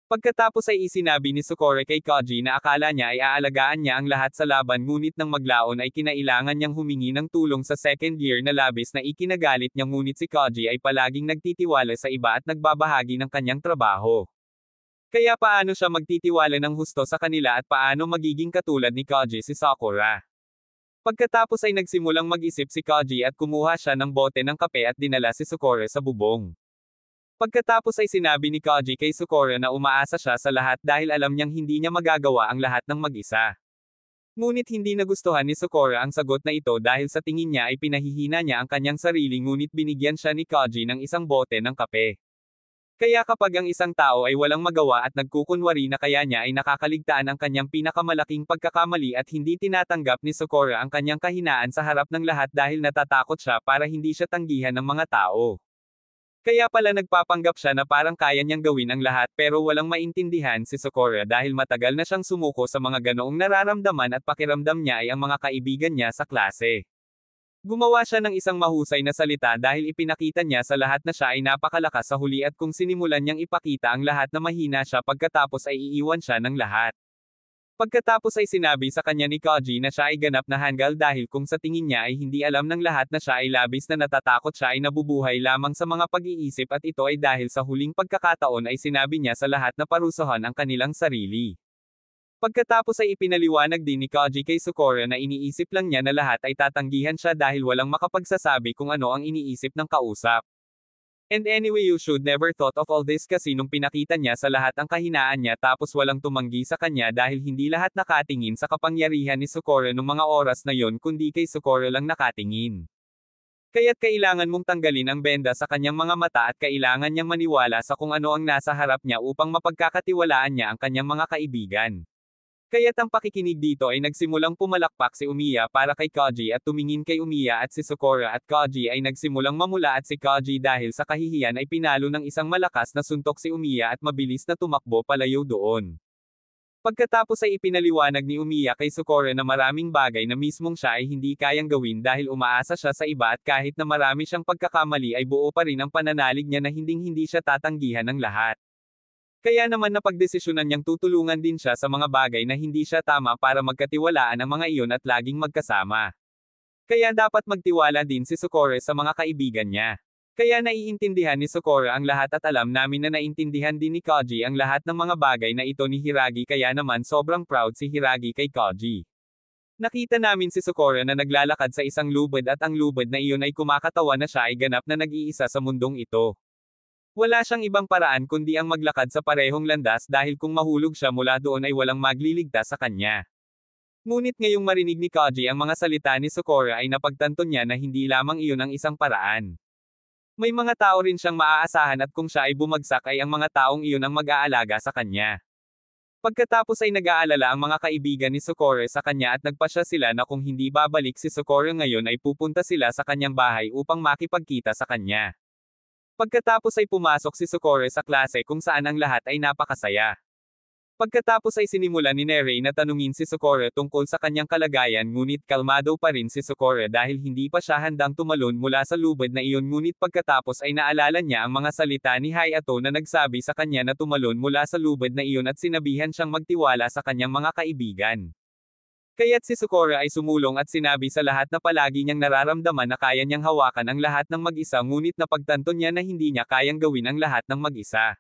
Pagkatapos ay isinabi ni Sukora kay Koji na akala niya ay aalagaan niya ang lahat sa laban ngunit nang maglaon ay kinailangan niyang humingi ng tulong sa second year na labis na ikinagalit niya ngunit si Koji ay palaging nagtitiwala sa iba at nagbabahagi ng kanyang trabaho. Kaya paano siya magtitiwala ng husto sa kanila at paano magiging katulad ni Koji si Sakura? Pagkatapos ay nagsimulang mag-isip si Koji at kumuha siya ng bote ng kape at dinala si Sukora sa bubong. Pagkatapos ay sinabi ni Koji kay Sukora na umaasa siya sa lahat dahil alam niyang hindi niya magagawa ang lahat ng mag-isa. Ngunit hindi nagustuhan ni Sukora ang sagot na ito dahil sa tingin niya ay pinahihina niya ang kanyang sarili ngunit binigyan siya ni Koji ng isang bote ng kape. Kaya kapag ang isang tao ay walang magawa at nagkukunwari na kaya niya ay nakakaligtaan ang kanyang pinakamalaking pagkakamali at hindi tinatanggap ni Sukora ang kanyang kahinaan sa harap ng lahat dahil natatakot siya para hindi siya tanggihan ng mga tao. Kaya pala nagpapanggap siya na parang kaya niyang gawin ang lahat pero walang maintindihan si Sukora dahil matagal na siyang sumuko sa mga ganoong nararamdaman at pakiramdam niya ay ang mga kaibigan niya sa klase. Gumawa siya ng isang mahusay na salita dahil ipinakita niya sa lahat na siya ay napakalakas sa huli at kung sinimulan niyang ipakita ang lahat na mahina siya pagkatapos ay iiwan siya ng lahat. Pagkatapos ay sinabi sa kanya ni Koji na siya ay ganap na hanggal dahil kung sa tingin niya ay hindi alam ng lahat na siya ay labis na natatakot siya ay nabubuhay lamang sa mga pag-iisip at ito ay dahil sa huling pagkakataon ay sinabi niya sa lahat na parusahan ang kanilang sarili. Pagkatapos ay ipinaliwanag din ni Koji kay Sukora na iniisip lang niya na lahat ay tatanggihan siya dahil walang makapagsasabi kung ano ang iniisip ng kausap. And anyway you should never thought of all this kasi nung pinakita niya sa lahat ang kahinaan niya tapos walang tumanggi sa kanya dahil hindi lahat nakatingin sa kapangyarihan ni Sukora nung mga oras na yon kundi kay Sukora lang nakatingin. Kaya't kailangan mong tanggalin ang benda sa kanyang mga mata at kailangan niyang maniwala sa kung ano ang nasa harap niya upang mapagkakatiwalaan niya ang kanyang mga kaibigan. Kaya't ang pakikinig dito ay nagsimulang pumalakpak si Umiya para kay Koji at tumingin kay Umiya at si Sakura at Koji ay nagsimulang mamula at si Koji dahil sa kahihiyan ay pinalo ng isang malakas na suntok si Umiya at mabilis na tumakbo palayo doon. Pagkatapos ay ipinaliwanag ni Umiya kay Sakura na maraming bagay na mismong siya ay hindi kayang gawin dahil umaasa siya sa iba at kahit na marami siyang pagkakamali ay buo pa rin ang pananalig niya na hindi siya tatanggihan ng lahat. Kaya naman napagdesisyonan niyang tutulungan din siya sa mga bagay na hindi siya tama para magkatiwalaan ang mga iyon at laging magkasama. Kaya dapat magtiwala din si Sakura sa mga kaibigan niya. Kaya naiintindihan ni Sakura ang lahat at alam namin na naintindihan din ni Koji ang lahat ng mga bagay na ito ni Hiragi kaya naman sobrang proud si Hiragi kay Koji. Nakita namin si Sakura na naglalakad sa isang lubid at ang lubid na iyon ay kumakatawa na siya ay ganap na nag-iisa sa mundong ito. Wala siyang ibang paraan kundi ang maglakad sa parehong landas dahil kung mahulog siya mula doon ay walang magliligtas sa kanya. Ngunit ngayong marinig ni Koji ang mga salita ni Sakura ay napagtanto niya na hindi lamang iyon ang isang paraan. May mga tao rin siyang maaasahan at kung siya ay bumagsak ay ang mga taong iyon ang mag-aalaga sa kanya. Pagkatapos ay nag-aalala ang mga kaibigan ni Sakura sa kanya at nagpasya sila na kung hindi babalik si Sakura ngayon ay pupunta sila sa kanyang bahay upang makipagkita sa kanya. Pagkatapos ay pumasok si Sakura sa klase kung saan ang lahat ay napakasaya. Pagkatapos ay sinimulan ni Nerei na tanungin si Sakura tungkol sa kanyang kalagayan ngunit kalmado pa rin si Sakura dahil hindi pa siya handang tumalon mula sa lubid na iyon ngunit pagkatapos ay naalala niya ang mga salita ni Hayato na nagsabi sa kanya na tumalon mula sa lubid na iyon at sinabihan siyang magtiwala sa kanyang mga kaibigan. Kaya't si Sakura ay sumulong at sinabi sa lahat na palagi niyang nararamdaman na kaya niyang hawakan ang lahat ng mag-isa ngunit napagtanto niya na hindi niya kayang gawin ang lahat ng mag-isa.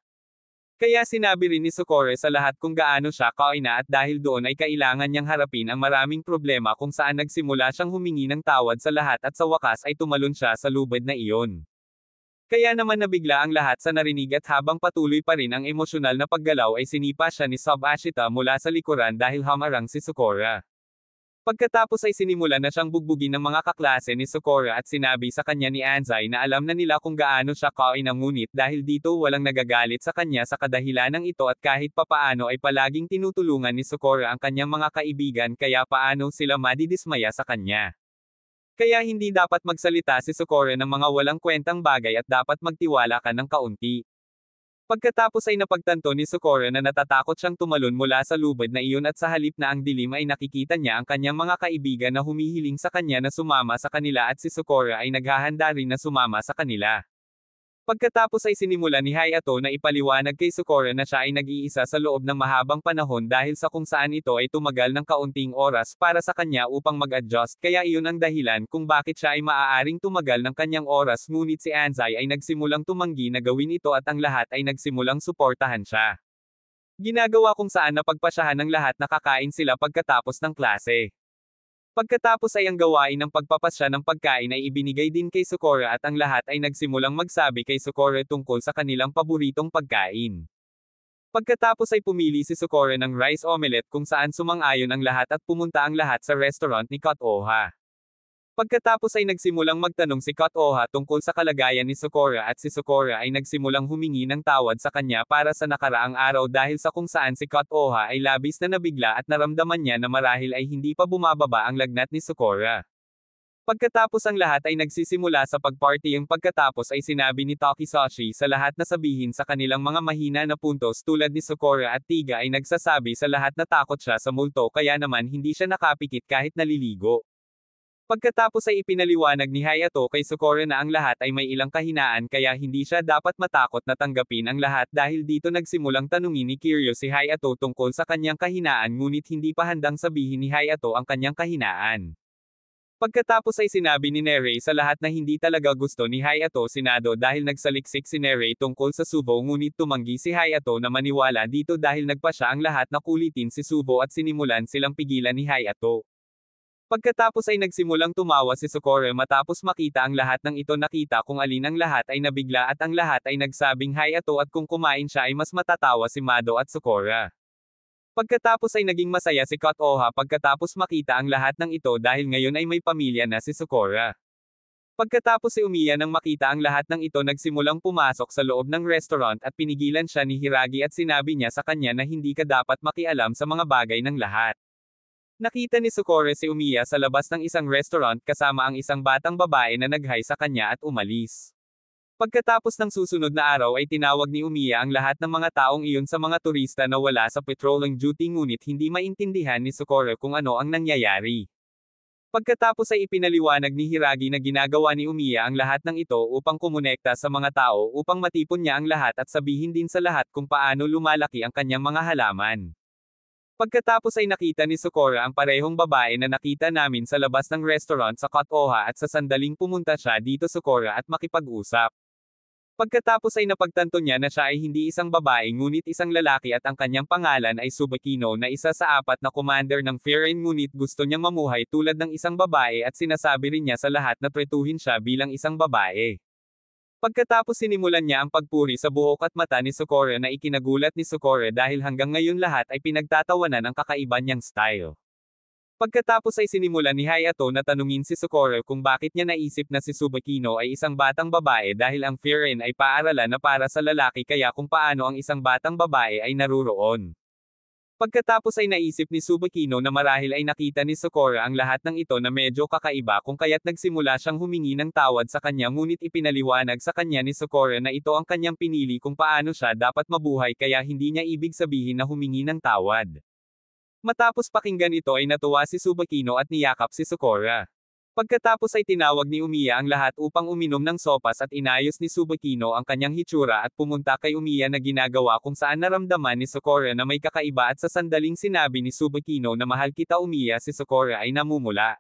Kaya sinabi rin ni Sakura sa lahat kung gaano siya kaina at dahil doon ay kailangan niyang harapin ang maraming problema kung saan nagsimula siyang humingi ng tawad sa lahat at sa wakas ay tumalon siya sa lubid na iyon. Kaya naman nabigla ang lahat sa narinig at habang patuloy pa rin ang emosyonal na paggalaw ay sinipa siya ni Sub Ashita mula sa likuran dahil hamarang si Sakura. Pagkatapos ay sinimulan na siyang bugbugin ng mga kaklase ni Sakura at sinabi sa kanya ni Anzai na alam na nila kung gaano siya kaina ngunit dahil dito walang nagagalit sa kanya sa kadahilanang ito at kahit papaano ay palaging tinutulungan ni Sakura ang kanyang mga kaibigan kaya paano sila madidismaya sa kanya. Kaya hindi dapat magsalita si Sakura ng mga walang kwentang bagay at dapat magtiwala ka ng kaunti. Pagkatapos ay napagtanto ni Sakura na natatakot siyang tumalon mula sa lubid na iyon at sa halip na ang dilim ay nakikita niya ang kanyang mga kaibigan na humihiling sa kanya na sumama sa kanila at si Sakura ay naghahanda rin na sumama sa kanila. Pagkatapos ay sinimulan ni Hayato na ipaliwanag kay Sakura na siya ay nag-iisa sa loob ng mahabang panahon dahil sa kung saan ito ay tumagal ng kaunting oras para sa kanya upang mag-adjust kaya iyon ang dahilan kung bakit siya ay maaaring tumagal ng kanyang oras ngunit si Anzai ay nagsimulang tumanggi na gawin ito at ang lahat ay nagsimulang suportahan siya. Ginagawa kung saan napagpasyahan ng lahat na kakain sila pagkatapos ng klase. Pagkatapos ay ang gawain ng pagpapasya ng pagkain ay ibinigay din kay Sakura at ang lahat ay nagsimulang magsabi kay Sakura tungkol sa kanilang paboritong pagkain. Pagkatapos ay pumili si Sakura ng rice omelette kung saan sumang-ayon ang lahat at pumunta ang lahat sa restaurant ni Kot-Oha. Pagkatapos ay nagsimulang magtanong si Kot-Oha tungkol sa kalagayan ni Sakura at si Sakura ay nagsimulang humingi ng tawad sa kanya para sa nakaraang araw dahil sa kung saan si Kot-Oha ay labis na nabigla at naramdaman niya na marahil ay hindi pa bumababa ang lagnat ni Sakura. Pagkatapos ang lahat ay nagsisimula sa pagparty pagkatapos ay sinabi ni Takisashi sa lahat na sabihin sa kanilang mga mahina na puntos tulad ni Sakura at Tiga ay nagsasabi sa lahat na takot siya sa multo kaya naman hindi siya nakapikit kahit naliligo. Pagkatapos ay ipinaliwanag ni Hayato kay Sakura na ang lahat ay may ilang kahinaan kaya hindi siya dapat matakot na tanggapin ang lahat dahil dito nagsimulang tanungin ni Kiryu si Hayato tungkol sa kanyang kahinaan ngunit hindi pa handang sabihin ni Hayato ang kanyang kahinaan. Pagkatapos ay sinabi ni Nerei sa lahat na hindi talaga gusto ni Hayato Sinado dahil nagsaliksik si Nerei tungkol sa Subo ngunit tumanggi si Hayato na maniwala dito dahil nagpa siya ang lahat na kulitin si Subo at sinimulan silang pigilan ni Hayato. Pagkatapos ay nagsimulang tumawa si Sakura matapos makita ang lahat ng ito nakita kung alin ang lahat ay nabigla at ang lahat ay nagsabing Hayato at kung kumain siya ay mas matatawa si Mado at Sakura. Pagkatapos ay naging masaya si Kot-Oha pagkatapos makita ang lahat ng ito dahil ngayon ay may pamilya na si Sakura. Pagkatapos si Umiya nang makita ang lahat ng ito nagsimulang pumasok sa loob ng restaurant at pinigilan siya ni Hiragi at sinabi niya sa kanya na hindi ka dapat makialam sa mga bagay ng lahat. Nakita ni Sukore si Umiya sa labas ng isang restaurant kasama ang isang batang babae na nag-hi sa kanya at umalis. Pagkatapos ng susunod na araw ay tinawag ni Umiya ang lahat ng mga taong iyon sa mga turista na wala sa patrolling duty ngunit hindi maintindihan ni Sukore kung ano ang nangyayari. Pagkatapos ay ipinaliwanag ni Hiragi na ginagawa ni Umiya ang lahat ng ito upang kumonekta sa mga tao upang matipon niya ang lahat at sabihin din sa lahat kung paano lumalaki ang kanyang mga halaman. Pagkatapos ay nakita ni Sukore ang parehong babae na nakita namin sa labas ng restaurant sa Kotoha at sa sandaling pumunta siya dito Sukore at makipag-usap. Pagkatapos ay napagtanto niya na siya ay hindi isang babae ngunit isang lalaki at ang kanyang pangalan ay Tsubakino na isa sa 4 na commander ng Frieren ngunit gusto niyang mamuhay tulad ng isang babae at sinasabi rin niya sa lahat na tretuhin siya bilang isang babae. Pagkatapos sinimulan niya ang pagpuri sa buhok at mata ni Sukore na ikinagulat ni Sukore dahil hanggang ngayon lahat ay pinagtatawanan ang kakaiba niyang style. Pagkatapos ay sinimulan ni Hayato na tanungin si Sukore kung bakit niya naisip na si Tsubakino ay isang batang babae dahil ang Frieren ay paaralan na para sa lalaki kaya kung paano ang isang batang babae ay naruroon. Pagkatapos ay naisip ni Tsubakino na marahil ay nakita ni Sukore ang lahat ng ito na medyo kakaiba kung kaya't nagsimula siyang humingi ng tawad sa kanya ngunit ipinaliwanag sa kanya ni Sukore na ito ang kanyang pinili kung paano siya dapat mabuhay kaya hindi niya ibig sabihin na humingi ng tawad. Matapos pakinggan ito ay natuwa si Tsubakino at niyakap si Sukore. Pagkatapos ay tinawag ni Umiya ang lahat upang uminom ng sopas at inayos ni Tsubakino ang kanyang hitsura at pumunta kay Umiya na ginagawa kung saan naramdaman ni Sukore na may kakaiba at sa sandaling sinabi ni Tsubakino na mahal kita Umiya si Sukore ay namumula.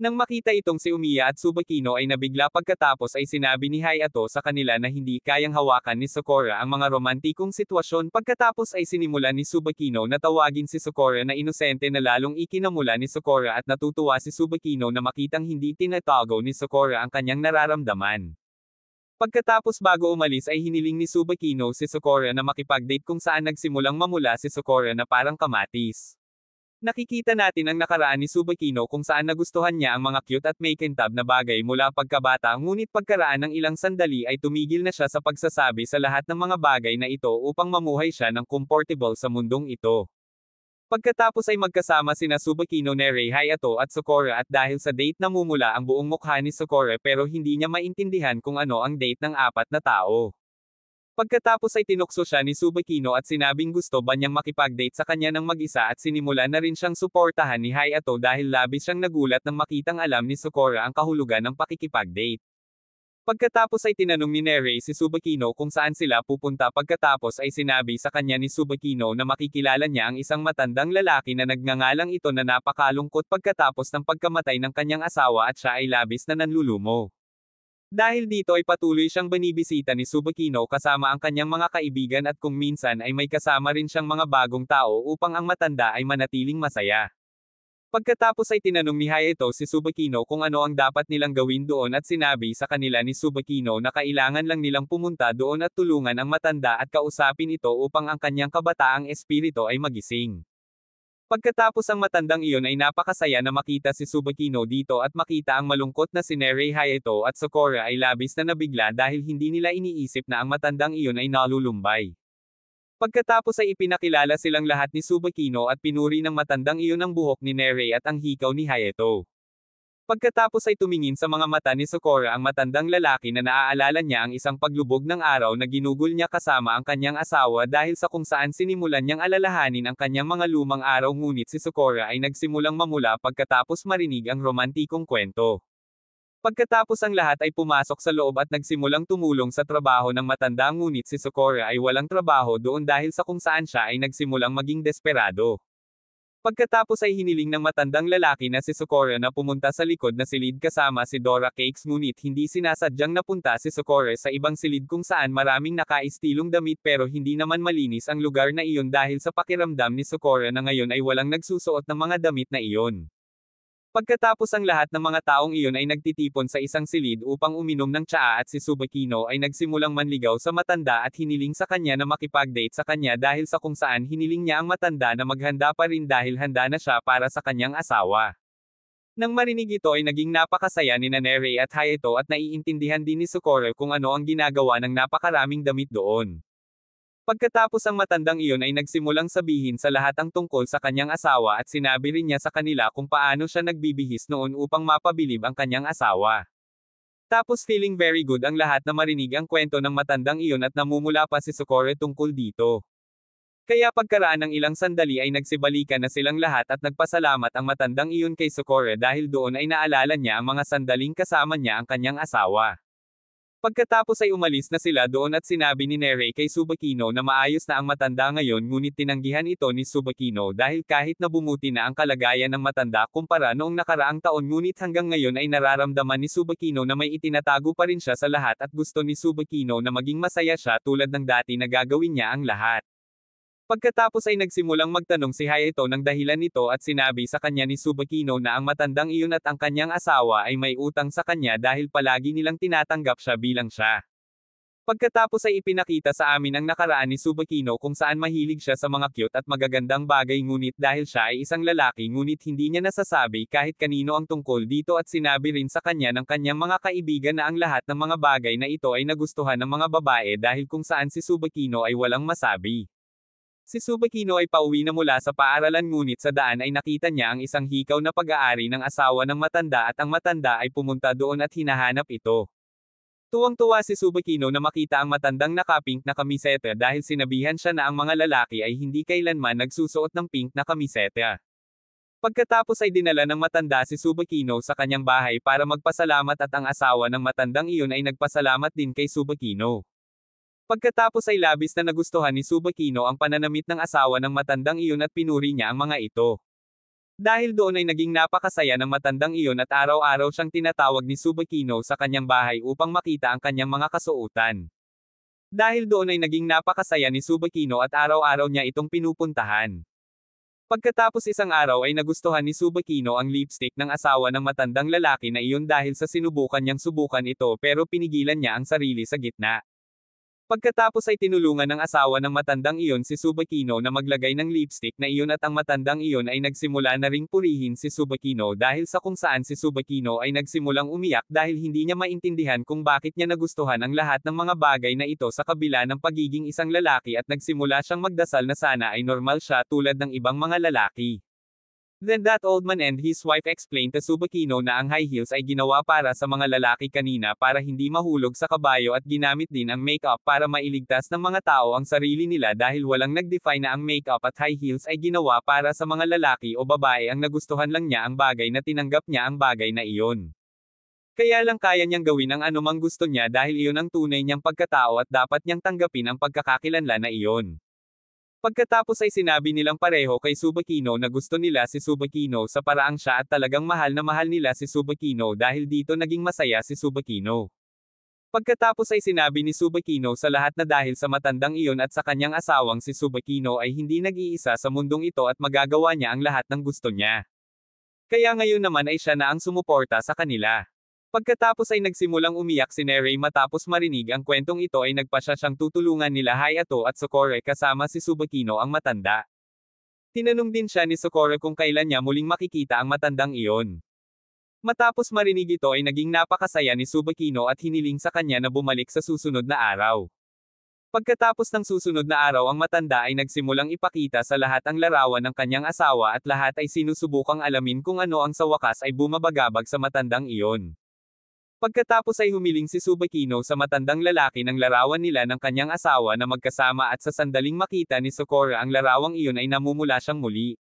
Nang makita itong si Umiya at Tsubakino ay nabigla pagkatapos ay sinabi ni Hayato sa kanila na hindi kayang hawakan ni Sukore ang mga romantikong sitwasyon pagkatapos ay sinimulan ni Tsubakino na tawagin si Sukore na inosente na lalong ikinamula ni Sukore at natutuwa si Tsubakino na makitang hindi tinatago ni Sukore ang kanyang nararamdaman. Pagkatapos bago umalis ay hiniling ni Tsubakino si Sukore na makipag-date kung saan nagsimulang mamula si Sukore na parang kamatis. Nakikita natin ang nakaraan ni Tsubakino kung saan nagustuhan niya ang mga cute at makintab na bagay mula pagkabata ngunit pagkaraan ng ilang sandali ay tumigil na siya sa pagsasabi sa lahat ng mga bagay na ito upang mamuhay siya ng comfortable sa mundong ito. Pagkatapos ay magkasama sina Tsubakino Nere Hayato at Sukore at dahil sa date namumula ang buong mukha ni Sukore pero hindi niya maintindihan kung ano ang date ng 4 na tao. Pagkatapos ay tinukso siya ni Tsubakino at sinabing gusto ba niyang makipag-date sa kanya ng mag-isa at sinimulan na rin siyang suportahan ni Hayato dahil labis siyang nagulat nang makitang alam ni Sukore ang kahulugan ng pakikipag-date. Pagkatapos ay tinanong ni Nere si Tsubakino kung saan sila pupunta pagkatapos ay sinabi sa kanya ni Tsubakino na makikilala niya ang isang matandang lalaki na nagngangalang ito na napakalungkot pagkatapos ng pagkamatay ng kanyang asawa at siya ay labis na nanlulumo. Dahil dito ay patuloy siyang binibisita ni Tsubakino kasama ang kanyang mga kaibigan at kung minsan ay may kasama rin siyang mga bagong tao upang ang matanda ay manatiling masaya. Pagkatapos ay tinanong ni Hayato si Tsubakino kung ano ang dapat nilang gawin doon at sinabi sa kanila ni Tsubakino na kailangan lang nilang pumunta doon at tulungan ang matanda at kausapin ito upang ang kanyang kabataang espiritu ay magising. Pagkatapos ang matandang iyon ay napakasaya na makita si Tsubakino dito at makita ang malungkot na si Nere Hayato at Sukore ay labis na nabigla dahil hindi nila iniisip na ang matandang iyon ay nalulumbay. Pagkatapos ay ipinakilala silang lahat ni Tsubakino at pinuri ng matandang iyon ang buhok ni Nere at ang hikaw ni Hayato. Pagkatapos ay tumingin sa mga mata ni Sukore ang matandang lalaki na naaalala niya ang isang paglubog ng araw na ginugol niya kasama ang kanyang asawa dahil sa kung saan sinimulan niyang alalahanin ang kanyang mga lumang araw ngunit si Sukore ay nagsimulang mamula pagkatapos marinig ang romantikong kwento. Pagkatapos ang lahat ay pumasok sa loob at nagsimulang tumulong sa trabaho ng matanda ngunit si Sukore ay walang trabaho doon dahil sa kung saan siya ay nagsimulang maging desperado. Pagkatapos ay hiniling ng matandang lalaki na si Sukore na pumunta sa likod na silid kasama si Dora Cakes ngunit hindi sinasadyang napunta si Sukore sa ibang silid kung saan maraming nakaistilong damit pero hindi naman malinis ang lugar na iyon dahil sa pakiramdam ni Sukore na ngayon ay walang nagsusuot ng mga damit na iyon. Pagkatapos ang lahat ng mga taong iyon ay nagtitipon sa isang silid upang uminom ng tsaa at si Tsubakino ay nagsimulang manligaw sa matanda at hiniling sa kanya na makipag-date sa kanya dahil sa kung saan hiniling niya ang matanda na maghanda pa rin dahil handa na siya para sa kanyang asawa. Nang marinig ito ay naging napakasaya ni Nere at Hayato at naiintindihan din ni Socorro kung ano ang ginagawa ng napakaraming damit doon. Pagkatapos ang matandang iyon ay nagsimulang sabihin sa lahat ang tungkol sa kanyang asawa at sinabi rin niya sa kanila kung paano siya nagbibihis noon upang mapabilib ang kanyang asawa. Tapos feeling very good ang lahat na marinig ang kwento ng matandang iyon at namumula pa si Socorro tungkol dito. Kaya pagkaraan ng ilang sandali ay nagsibalikan na silang lahat at nagpasalamat ang matandang iyon kay Socorro dahil doon ay naalala niya ang mga sandaling kasama niya ang kanyang asawa. Pagkatapos ay umalis na sila doon at sinabi ni Nere kay Tsubakino na maayos na ang matanda ngayon ngunit tinanggihan ito ni Tsubakino dahil kahit na bumuti na ang kalagayan ng matanda kumpara noong nakaraang taon ngunit hanggang ngayon ay nararamdaman ni Tsubakino na may itinatago pa rin siya sa lahat at gusto ni Tsubakino na maging masaya siya tulad ng dati na gagawin niya ang lahat. Pagkatapos ay nagsimulang magtanong si Hayato ng dahilan nito at sinabi sa kanya ni Tsubakino na ang matandang iyon at ang kanyang asawa ay may utang sa kanya dahil palagi nilang tinatanggap siya bilang siya. Pagkatapos ay ipinakita sa amin ang nakaraan ni Tsubakino kung saan mahilig siya sa mga cute at magagandang bagay ngunit dahil siya ay isang lalaki ngunit hindi niya nasasabi kahit kanino ang tungkol dito at sinabi rin sa kanya ng kanyang mga kaibigan na ang lahat ng mga bagay na ito ay nagustuhan ng mga babae dahil kung saan si Tsubakino ay walang masabi. Si Tsubakino ay pauwi na mula sa paaralan ngunit sa daan ay nakita niya ang isang hikaw na pag-aari ng asawa ng matanda at ang matanda ay pumunta doon at hinahanap ito. Tuwang-tuwa si Tsubakino na makita ang matandang naka-pink na kamiseta dahil sinabihan siya na ang mga lalaki ay hindi kailanman nagsusuot ng pink na kamiseta. Pagkatapos ay dinala ng matanda si Tsubakino sa kanyang bahay para magpasalamat at ang asawa ng matandang iyon ay nagpasalamat din kay Tsubakino. Pagkatapos ay labis na nagustuhan ni Tsubakino ang pananamit ng asawa ng matandang iyon at pinuri niya ang mga ito. Dahil doon ay naging napakasaya ng matandang iyon at araw-araw siyang tinatawag ni Tsubakino sa kanyang bahay upang makita ang kanyang mga kasuotan. Dahil doon ay naging napakasaya ni Tsubakino at araw-araw niya itong pinupuntahan. Pagkatapos isang araw ay nagustuhan ni Tsubakino ang lipstick ng asawa ng matandang lalaki na iyon dahil sa sinubukan niyang subukan ito pero pinigilan niya ang sarili sa gitna. Pagkatapos ay tinulungan ng asawa ng matandang iyon si Tsubakino na maglagay ng lipstick na iyon at ang matandang iyon ay nagsimula na ring purihin si Tsubakino dahil sa kung saan si Tsubakino ay nagsimulang umiyak dahil hindi niya maintindihan kung bakit niya nagustuhan ang lahat ng mga bagay na ito sa kabila ng pagiging isang lalaki at nagsimula siyang magdasal na sana ay normal siya tulad ng ibang mga lalaki. Then that old man and his wife explained to Tsubakino na ang high heels ay ginawa para sa mga lalaki kanina para hindi mahulog sa kabayo at ginamit din ang makeup para mailigtas ng mga tao ang sarili nila dahil walang nag-define na ang makeup at high heels ay ginawa para sa mga lalaki o babae ang nagustuhan lang niya ang bagay na tinanggap niya ang bagay na iyon. Kaya lang kaya niyang gawin ang anumang gusto niya dahil iyon ang tunay niyang pagkatao at dapat niyang tanggapin ang pagkakakilanlan na iyon. Pagkatapos ay sinabi nilang pareho kay Tsubakino na gusto nila si Tsubakino sa paraang siya at talagang mahal na mahal nila si Tsubakino dahil dito naging masaya si Tsubakino. Pagkatapos ay sinabi ni Tsubakino sa lahat na dahil sa matandang iyon at sa kanyang asawang si Tsubakino ay hindi nag-iisa sa mundong ito at magagawa niya ang lahat ng gusto niya. Kaya ngayon naman ay siya na ang sumuporta sa kanila. Pagkatapos ay nagsimulang umiyak si Nere matapos marinig ang kwentong ito ay nagpasya siyang tutulungan nila Hayato at Socorro kasama si Tsubakino ang matanda. Tinanong din siya ni Socorro kung kailan niya muling makikita ang matandang iyon. Matapos marinig ito ay naging napakasaya ni Tsubakino at hiniling sa kanya na bumalik sa susunod na araw. Pagkatapos ng susunod na araw ang matanda ay nagsimulang ipakita sa lahat ang larawan ng kanyang asawa at lahat ay sinusubukang alamin kung ano ang sa wakas ay bumabagabag sa matandang iyon. Pagkatapos ay humiling si Tsubakino sa matandang lalaki ng larawan nila ng kanyang asawa na magkasama at sa sandaling makita ni Socorro ang larawang iyon ay namumula siyang muli.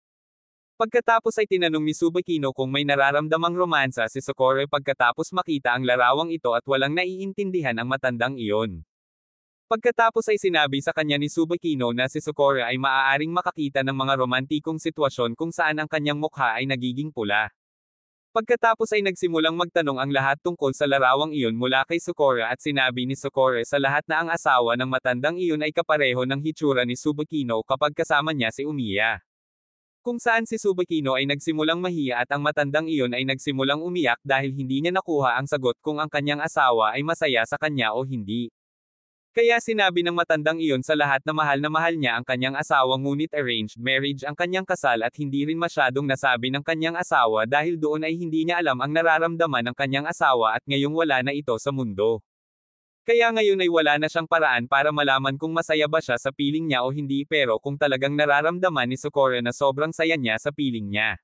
Pagkatapos ay tinanong ni Tsubakino kung may nararamdamang romansa si Socorro pagkatapos makita ang larawang ito at walang naiintindihan ang matandang iyon. Pagkatapos ay sinabi sa kanya ni Tsubakino na si Socorro ay maaaring makakita ng mga romantikong sitwasyon kung saan ang kanyang mukha ay nagiging pula. Pagkatapos ay nagsimulang magtanong ang lahat tungkol sa larawang iyon mula kay Socorro at sinabi ni Socorro sa lahat na ang asawa ng matandang iyon ay kapareho ng hitsura ni Tsubakino kapag kasama niya si Umiya. Kung saan si Tsubakino ay nagsimulang mahiya at ang matandang iyon ay nagsimulang umiyak dahil hindi niya nakuha ang sagot kung ang kanyang asawa ay masaya sa kanya o hindi. Kaya sinabi ng matandang iyon sa lahat na mahal niya ang kanyang asawa ngunit arranged marriage ang kanyang kasal at hindi rin masyadong nasabi ng kanyang asawa dahil doon ay hindi niya alam ang nararamdaman ng kanyang asawa at ngayong wala na ito sa mundo. Kaya ngayon ay wala na siyang paraan para malaman kung masaya ba siya sa piling niya o hindi pero kung talagang nararamdaman ni Socorro na sobrang saya niya sa piling niya.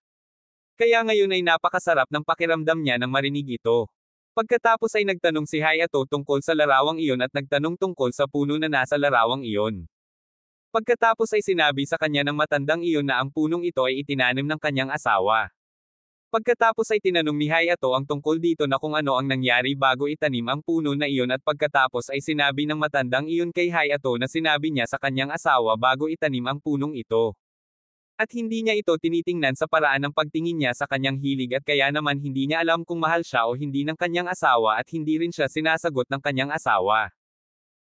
Kaya ngayon ay napakasarap ng pakiramdam niya nang marinig ito. Pagkatapos ay nagtanong si Hayato tungkol sa larawang iyon at nagtanong tungkol sa puno na nasa larawang iyon. Pagkatapos ay sinabi sa kanya ng matandang iyon na ang punong ito ay itinanim ng kanyang asawa. Pagkatapos ay tinanong ni Hayato ang tungkol dito na kung ano ang nangyari bago itanim ang puno na iyon at pagkatapos ay sinabi ng matandang iyon kay Hayato na sinabi niya sa kanyang asawa bago itanim ang punong ito. At hindi niya ito tinitingnan sa paraan ng pagtingin niya sa kanyang hilig at kaya naman hindi niya alam kung mahal siya o hindi ng kanyang asawa at hindi rin siya sinasagot ng kanyang asawa.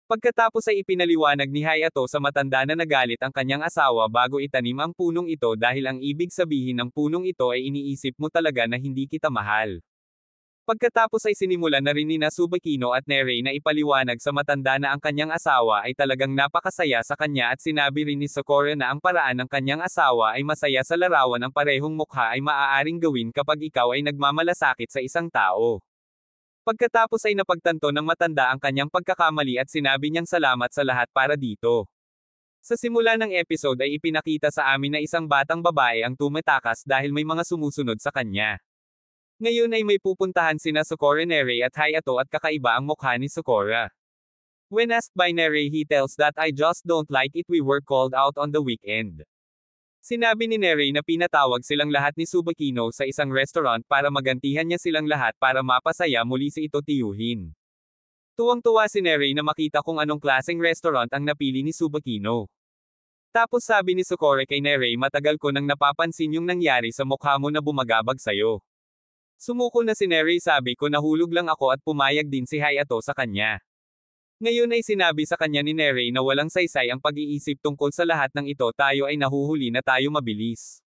Pagkatapos ay ipinaliwanag ni Hayato sa matanda na nagalit ang kanyang asawa bago itanim ang punong ito dahil ang ibig sabihin ng punong ito ay iniisip mo talaga na hindi kita mahal. Pagkatapos ay sinimulan na rin ni Tsubakino at Nerei na ipaliwanag sa matanda na ang kanyang asawa ay talagang napakasaya sa kanya at sinabi rin ni Socorro na ang paraan ng kanyang asawa ay masaya sa larawan ng parehong mukha ay maaaring gawin kapag ikaw ay nagmamalasakit sa isang tao. Pagkatapos ay napagtanto ng matanda ang kanyang pagkakamali at sinabi niyang salamat sa lahat para dito. Sa simula ng episode ay ipinakita sa amin na isang batang babae ang tumatakas dahil may mga sumusunod sa kanya. Ngayon ay may pupuntahan sina Socorro, Nerei at Hayato at kakaiba ang mukha ni Socorro. When asked by Nerei he tells that I just don't like it we were called out on the weekend. Sinabi ni Nerei na pinatawag silang lahat ni Tsubakino sa isang restaurant para magantihan niya silang lahat para mapasaya muli si ito tiyuhin. Tuwang-tuwa si Nerei na makita kung anong klaseng restaurant ang napili ni Tsubakino. Tapos sabi ni Socorro kay Nerei matagal ko nang napapansin yung nangyari sa mukha mo na bumagabag sayo. Sumuko na si Nerei sabi ko nahulog lang ako at pumayag din si Hayato sa kanya. Ngayon ay sinabi sa kanya ni Nerei na walang saysay ang pag-iisip tungkol sa lahat ng ito tayo ay nahuhuli na tayo mabilis.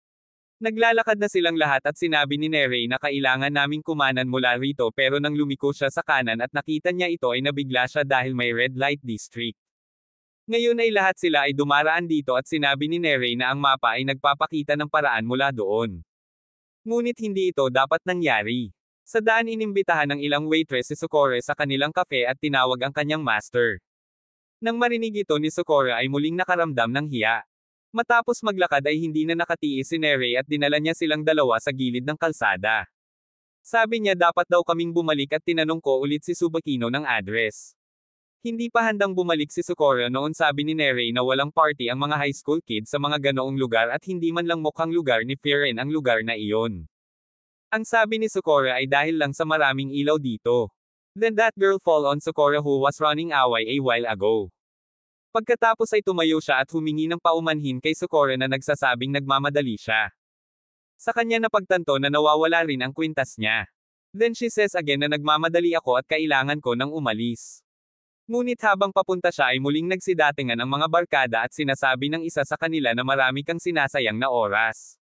Naglalakad na silang lahat at sinabi ni Nerei na kailangan naming kumanan mula rito pero nang lumiko siya sa kanan at nakita niya ito ay nabigla siya dahil may red light district. Ngayon ay lahat sila ay dumaraan dito at sinabi ni Nerei na ang mapa ay nagpapakita ng paraan mula doon. Ngunit hindi ito dapat nangyari. Sa daan inimbitahan ng ilang waitress si Socorro sa kanilang kafe at tinawag ang kanyang master. Nang marinig ito ni Socorro ay muling nakaramdam ng hiya. Matapos maglakad ay hindi na nakatiis si Nerei at dinala niya silang dalawa sa gilid ng kalsada. Sabi niya dapat daw kaming bumalik at tinanong ko ulit si Tsubakino ng address. Hindi pa handang bumalik si Socorro noon sabi ni Nerei na walang party ang mga high school kids sa mga ganoong lugar at hindi man lang mukhang lugar ni Firen ang lugar na iyon. Ang sabi ni Socorro ay dahil lang sa maraming ilaw dito. Then that girl fall on Socorro who was running away a while ago. Pagkatapos ay tumayo siya at humingi ng paumanhin kay Socorro na nagsasabing nagmamadali siya. Sa kanya napagtanto na nawawala rin ang kwintas niya. Then she says again na nagmamadali ako at kailangan ko nang umalis. Ngunit habang papunta siya ay muling nagsidatingan ang mga barkada at sinasabi ng isa sa kanila na marami kang sinasayang na oras.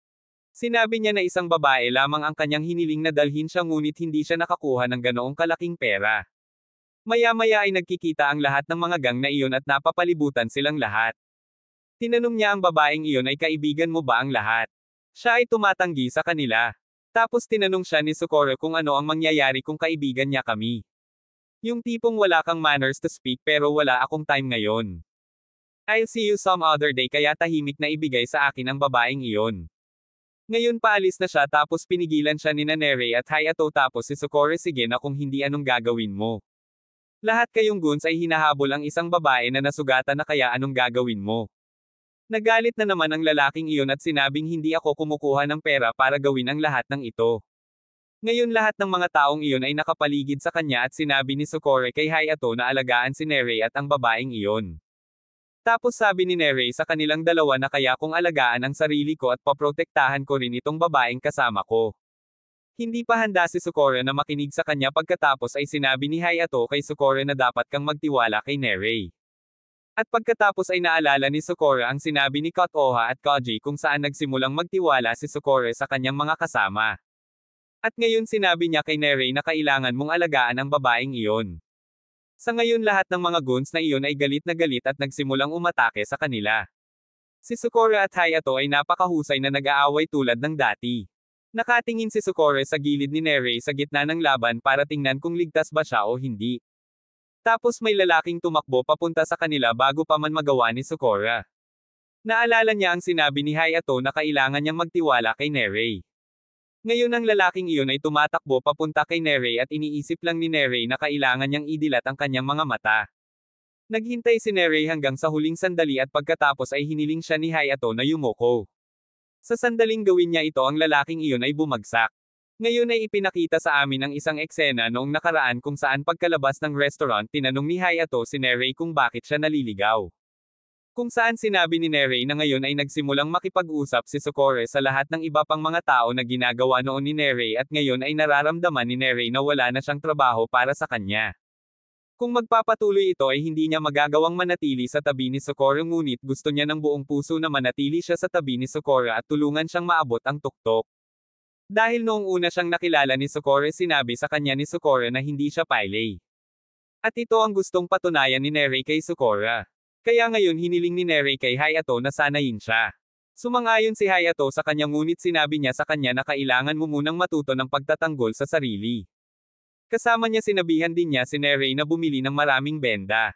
Sinabi niya na isang babae lamang ang kanyang hiniling na dalhin siya ngunit hindi siya nakakuha ng ganoong kalaking pera. Maya-maya ay nagkikita ang lahat ng mga gang na iyon at napapalibutan silang lahat. Tinanong niya ang babaeng iyon ay kaibigan mo ba ang lahat? Siya ay tumatanggi sa kanila. Tapos tinanong siya ni Socorro kung ano ang mangyayari kung kaibigan niya kami. Yung tipong wala kang manners to speak pero wala akong time ngayon. I'll see you some other day kaya tahimik na ibigay sa akin ang babaeng iyon. Ngayon paalis na siya tapos pinigilan siya ni Nerei at Hayato tapos si Socorro sige na kung hindi anong gagawin mo. Lahat kayong goons ay hinahabol ang isang babae na nasugatan na kaya anong gagawin mo. Nagalit na naman ang lalaking iyon at sinabing hindi ako kumukuha ng pera para gawin ang lahat ng ito. Ngayon lahat ng mga taong iyon ay nakapaligid sa kanya at sinabi ni Socorro kay Hayato na alagaan si Nerei at ang babaeng iyon. Tapos sabi ni Nerei sa kanilang dalawa na kaya kong alagaan ang sarili ko at paprotektahan ko rin itong babaeng kasama ko. Hindi pa handa si Socorro na makinig sa kanya pagkatapos ay sinabi ni Hayato kay Socorro na dapat kang magtiwala kay Nerei. At pagkatapos ay naalala ni Socorro ang sinabi ni Kotoha at Koji kung saan nagsimulang magtiwala si Socorro sa kanyang mga kasama. At ngayon sinabi niya kay Nerei na kailangan mong alagaan ang babaeng iyon. Sa ngayon lahat ng mga goons na iyon ay galit na galit at nagsimulang umatake sa kanila. Si Sukore at Hayato ay napakahusay na nag-aaway tulad ng dati. Nakatingin si Sukore sa gilid ni Nerei sa gitna ng laban para tingnan kung ligtas ba siya o hindi. Tapos may lalaking tumakbo papunta sa kanila bago pa man magawa ni Sukore. Naalala niya ang sinabi ni Hayato na kailangan niyang magtiwala kay Nerei. Ngayon ang lalaking iyon ay tumatakbo papunta kay Nerei at iniisip lang ni Nerei na kailangan niyang idilat ang kanyang mga mata. Naghintay si Nerei hanggang sa huling sandali at pagkatapos ay hiniling siya ni Hayato na yumoko. Sa sandaling gawin niya ito ang lalaking iyon ay bumagsak. Ngayon ay ipinakita sa amin ang isang eksena noong nakaraan kung saan pagkalabas ng restaurant tinanong ni Hayato si Nerei kung bakit siya naliligaw. Kung saan sinabi ni Nerei na ngayon ay nagsimulang makipag-usap si Sukore sa lahat ng iba pang mga tao na ginagawa noon ni Nerei at ngayon ay nararamdaman ni Nerei na wala na siyang trabaho para sa kanya. Kung magpapatuloy ito ay hindi niya magagawang manatili sa tabi ni Sukore ngunit gusto niya ng buong puso na manatili siya sa tabi ni Sukore at tulungan siyang maabot ang tuktok. Dahil noong una siyang nakilala ni Sukore sinabi sa kanya ni Sukore na hindi siya pile. At ito ang gustong patunayan ni Nerei kay Sukore. Kaya ngayon hiniling ni Nerei kay Hayato na sanayin siya. Sumang-ayon si Hayato sa kanya ngunit sinabi niya sa kanya na kailangan mo munang matuto ng pagtatanggol sa sarili. Kasama niya sinabihan din niya si Nerei na bumili ng maraming benda.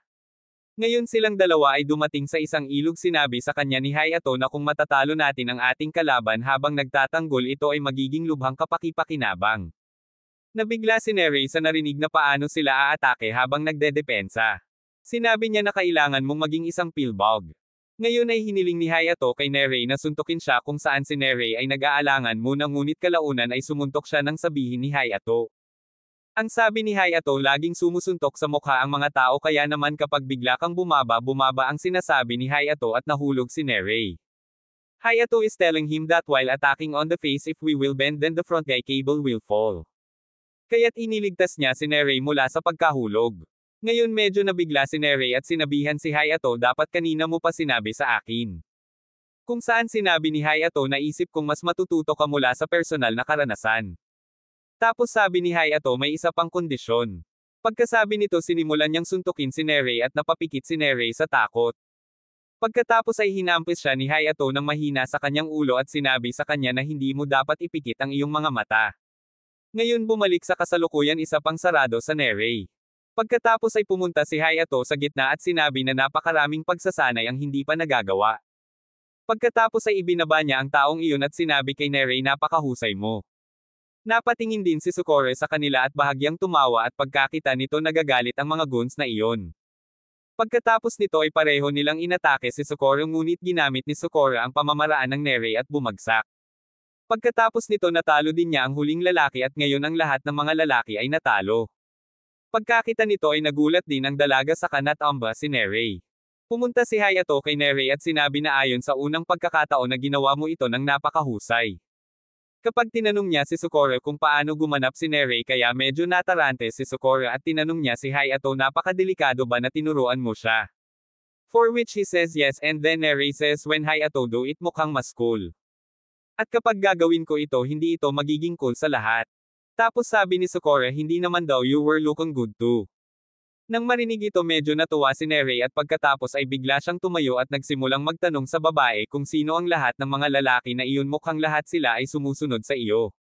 Ngayon silang dalawa ay dumating sa isang ilog sinabi sa kanya ni Hayato na kung matatalo natin ang ating kalaban habang nagtatanggol ito ay magiging lubhang kapaki-pakinabang. Nabigla si Nerei sa narinig na paano sila aatake habang nagdedepensa. Sinabi niya na kailangan mong maging isang pilbog. Ngayon ay hiniling ni Hayato kay Nerei na suntukin siya kung saan si Nerei ay nag-aalangan muna ngunit kalaunan ay sumuntok siya nang sabihin ni Hayato. Ang sabi ni Hayato laging sumusuntok sa mukha ang mga tao kaya naman kapag bigla kang bumaba ang sinasabi ni Hayato at nahulog si Nerei. Hayato is telling him that while attacking on the face if we will bend then the front guy cable will fall. Kaya't iniligtas niya si Nerei mula sa pagkahulog. Ngayon medyo nabigla si Nerei at sinabihan si Hayato dapat kanina mo pa sinabi sa akin. Kung saan sinabi ni Hayato na isip kong mas matututo ka mula sa personal na karanasan. Tapos sabi ni Hayato may isa pang kondisyon. Pagkasabi nito sinimulan niyang suntukin si Nerei at napapikit si Nerei sa takot. Pagkatapos ay hinampis siya ni Hayato ng mahina sa kanyang ulo at sinabi sa kanya na hindi mo dapat ipikit ang iyong mga mata. Ngayon bumalik sa kasalukuyan isa pang sarado sa Nerei. Pagkatapos ay pumunta si Hayato sa gitna at sinabi na napakaraming pagsasanay ang hindi pa nagagawa. Pagkatapos ay ibinaba niya ang taong iyon at sinabi kay Nerei napakahusay mo. Napatingin din si Sukore sa kanila at bahagyang tumawa at pagkakita nito nagagalit ang mga goons na iyon. Pagkatapos nito ay pareho nilang inatake si Sukore ngunit ginamit ni Sukore ang pamamaraan ng Nerei at bumagsak. Pagkatapos nito natalo din niya ang huling lalaki at ngayon ang lahat ng mga lalaki ay natalo. Pagkakita nito ay nagulat din ang dalaga sa kanat amba si Nerei. Pumunta si Hayato kay Nerei at sinabi na ayon sa unang pagkakataon na ginawa mo ito ng napakahusay. Kapag tinanong niya si Sukore kung paano gumanap si Nerei kaya medyo natarante si Sukore at tinanong niya si Hayato napakadelikado ba na tinuruan mo siya. For which he says yes and then Nerei says when Hayato do it mukhang mas cool. At kapag gagawin ko ito hindi ito magiging cool sa lahat. Tapos sabi ni Sukore hindi naman daw you were looking good too. Nang marinig ito medyo natuwa si Nerei at pagkatapos ay bigla siyang tumayo at nagsimulang magtanong sa babae kung sino ang lahat ng mga lalaki na iyon mukhang lahat sila ay sumusunod sa iyo.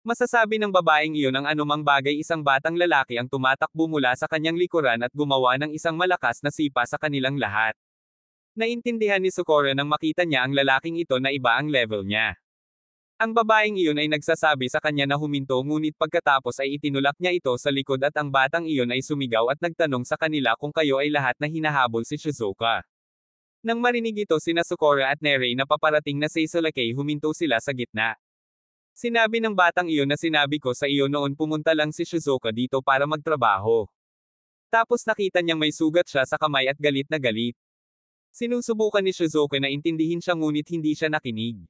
Masasabi ng babaeng iyon ang anumang bagay isang batang lalaki ang tumatakbo mula sa kanyang likuran at gumawa ng isang malakas na sipa sa kanilang lahat. Naintindihan ni Sukore nang makita niya ang lalaking ito na iba ang level niya. Ang babaeng iyon ay nagsasabi sa kanya na huminto ngunit pagkatapos ay itinulak niya ito sa likod at ang batang iyon ay sumigaw at nagtanong sa kanila kung kayo ay lahat na hinahabol si Shizuka. Nang marinig ito sina Sukore at Nerei na paparating na Seisolake huminto sila sa gitna. Sinabi ng batang iyon na sinabi ko sa iyo noon pumunta lang si Shizuka dito para magtrabaho. Tapos nakita niyang may sugat siya sa kamay at galit na galit. Sinusubukan ni Shizuka na intindihin siya ngunit hindi siya nakinig.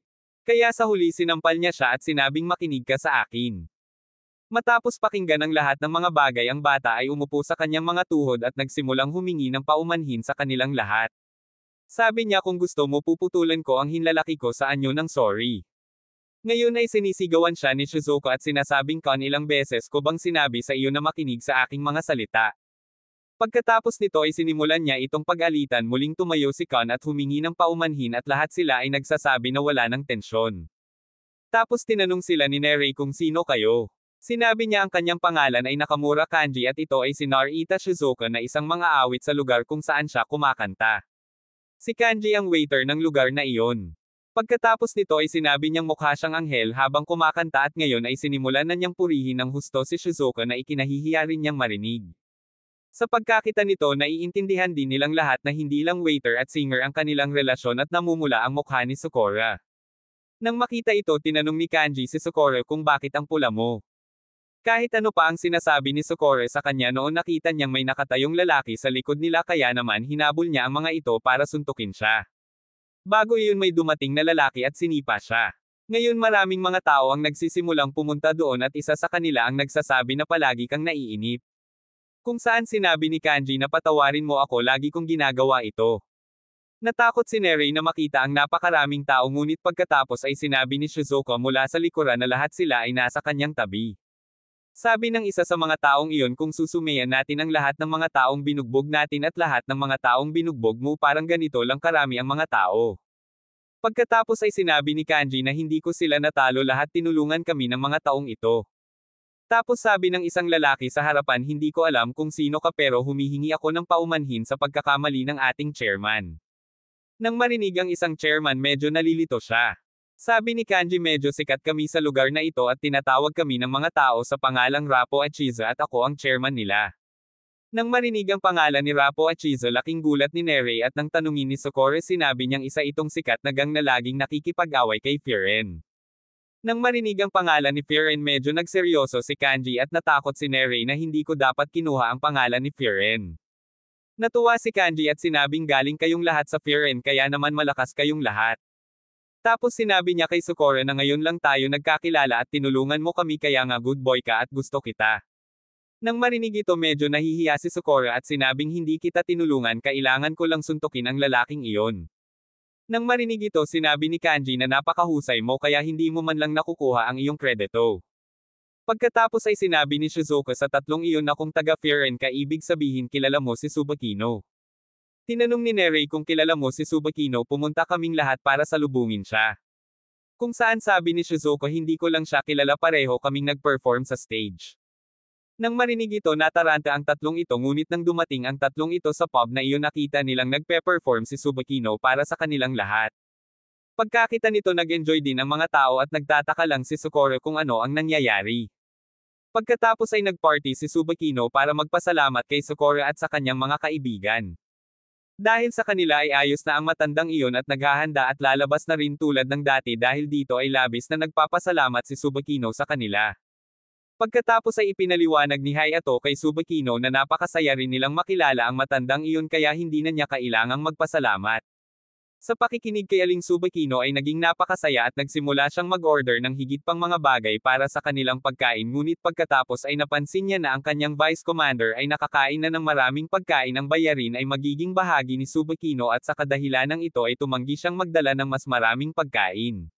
Kaya sa huli sinampal niya siya at sinabing makinig ka sa akin. Matapos pakinggan ang lahat ng mga bagay ang bata ay umupo sa kanyang mga tuhod at nagsimulang humingi ng paumanhin sa kanilang lahat. Sabi niya kung gusto mo puputulan ko ang hinlalaki ko sa anyo ng sorry. Ngayon ay sinisigawan siya ni Shizuka at sinasabing kan ilang beses ko bang sinabi sa iyo na makinig sa aking mga salita. Pagkatapos nito ay sinimulan niya itong pag-alitan, muling tumayo si Kan at humingi ng paumanhin at lahat sila ay nagsasabi na wala ng tensyon. Tapos tinanong sila ni Nerei kung sino kayo. Sinabi niya ang kanyang pangalan ay Nakamura Kanji at ito ay si Narita Shizuka na isang mang-aawit sa lugar kung saan siya kumakanta. Si Kanji ang waiter ng lugar na iyon. Pagkatapos nito ay sinabi niyang mukha siyang anghel habang kumakanta at ngayon ay sinimulan na niyang purihin ng husto si Shizuka na ikinahihiya rin niyang marinig. Sa pagkakita nito naiintindihan din nilang lahat na hindi lang waiter at singer ang kanilang relasyon at namumula ang mukha ni Sakura. Nang makita ito tinanong ni Kanji si Sakura kung bakit ang pula mo. Kahit ano pa ang sinasabi ni Sakura sa kanya noon nakita niyang may nakatayong lalaki sa likod nila kaya naman hinabol niya ang mga ito para suntukin siya. Bago iyon may dumating na lalaki at sinipa siya. Ngayon maraming mga tao ang nagsisimulang pumunta doon at isa sa kanila ang nagsasabi na palagi kang naiinip. Kung saan sinabi ni Kanji na patawarin mo ako lagi kong ginagawa ito. Natakot si Nerei na makita ang napakaraming tao ngunit pagkatapos ay sinabi ni Shizuka mula sa likuran na lahat sila ay nasa kanyang tabi. Sabi ng isa sa mga taong iyon kung susumayan natin ang lahat ng mga taong binugbog natin at lahat ng mga taong binugbog mo parang ganito lang karami ang mga tao. Pagkatapos ay sinabi ni Kanji na hindi ko sila natalo lahat tinulungan kami ng mga taong ito. Tapos sabi ng isang lalaki sa harapan hindi ko alam kung sino ka pero humihingi ako ng paumanhin sa pagkakamali ng ating chairman. Nang marinig ang isang chairman medyo nalilito siya. Sabi ni Kanji medyo sikat kami sa lugar na ito at tinatawag kami ng mga tao sa pangalang Rapo Achiza at ako ang chairman nila. Nang marinig ang pangalan ni Rapo Achiza laking gulat ni Nerei at nang tanungin ni Sakura sinabi niyang isa itong sikat na gang na laging nakikipag-away kay Frieren. Nang marinig ang pangalan ni Frieren medyo nagseryoso si Kanji at natakot si Nerei na hindi ko dapat kinuha ang pangalan ni Frieren. Natuwa si Kanji at sinabing galing kayong lahat sa Frieren kaya naman malakas kayong lahat. Tapos sinabi niya kay Sakura na ngayon lang tayo nagkakilala at tinulungan mo kami kaya nga good boy ka at gusto kita. Nang marinig ito medyo nahihiya si Sakura at sinabing hindi kita tinulungan kailangan ko lang suntukin ang lalaking iyon. Nang marinig ito sinabi ni Kanji na napakahusay mo kaya hindi mo man lang nakukuha ang iyong kredito. Pagkatapos ay sinabi ni Shizuka sa tatlong iyon na kung taga Frieren ka ibig sabihin kilala mo si Tsubakino. Tinanong ni Nerei kung kilala mo si Tsubakino pumunta kaming lahat para salubungin siya. Kung saan sabi ni Shizuka hindi ko lang siya kilala pareho kaming nag-perform sa stage. Nang marinig ito nataranta ang tatlong ito ngunit nang dumating ang tatlong ito sa pub na iyon nakita nilang nagpe-perform si Tsubakino para sa kanilang lahat. Pagkakita nito nag-enjoy din ang mga tao at nagtataka lang si Sakura kung ano ang nangyayari. Pagkatapos ay nagparty si Tsubakino para magpasalamat kay Sakura at sa kanyang mga kaibigan. Dahil sa kanila ay ayos na ang matandang iyon at naghahanda at lalabas na rin tulad ng dati dahil dito ay labis na nagpapasalamat si Tsubakino sa kanila. Pagkatapos ay ipinaliwanag ni Hayato kay Tsubakino na napakasaya rin nilang makilala ang matandang iyon kaya hindi na niya kailangang magpasalamat. Sa pakikinig kay Aling Tsubakino ay naging napakasaya at nagsimula siyang mag-order ng higit pang mga bagay para sa kanilang pagkain ngunit pagkatapos ay napansin niya na ang kanyang vice commander ay nakakain na ng maraming pagkain ang bayarin ay magiging bahagi ni Tsubakino at sa kadahilanang ito ay tumanggi siyang magdala ng mas maraming pagkain.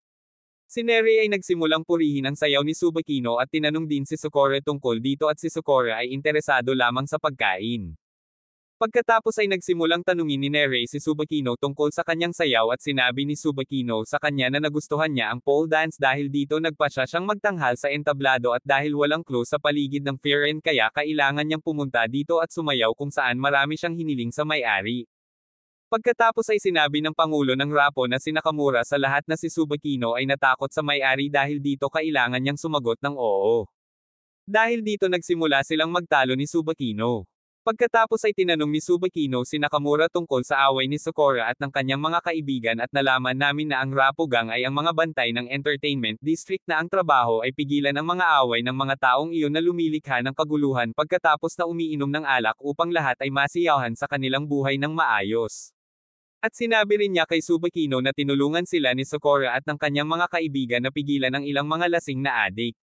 Si Nerei ay nagsimulang purihin ang sayaw ni Tsubakino at tinanong din si Sakura tungkol dito at si Sakura ay interesado lamang sa pagkain. Pagkatapos ay nagsimulang tanungin ni Nerei si Tsubakino tungkol sa kanyang sayaw at sinabi ni Tsubakino sa kanya na nagustuhan niya ang pole dance dahil dito nagpasya siyang magtanghal sa entablado at dahil walang clue sa paligid ng Frieren kaya kailangan niyang pumunta dito at sumayaw kung saan marami siyang hiniling sa may-ari. Pagkatapos ay sinabi ng Pangulo ng Rapo na si Nakamura sa lahat na si Tsubakino ay natakot sa may-ari dahil dito kailangan niyang sumagot ng oo. Dahil dito nagsimula silang magtalo ni Tsubakino. Pagkatapos ay tinanong ni Tsubakino si Nakamura tungkol sa away ni Sakura at ng kanyang mga kaibigan at nalaman namin na ang Rapo Gang ay ang mga bantay ng entertainment district na ang trabaho ay pigilan ang mga away ng mga taong iyon na lumilikha ng kaguluhan pagkatapos na umiinom ng alak upang lahat ay masiyahan sa kanilang buhay ng maayos. At sinabi rin niya kay Tsubakino na tinulungan sila ni Sakura at ng kanyang mga kaibigan na pigilan ang ilang mga lasing na adik.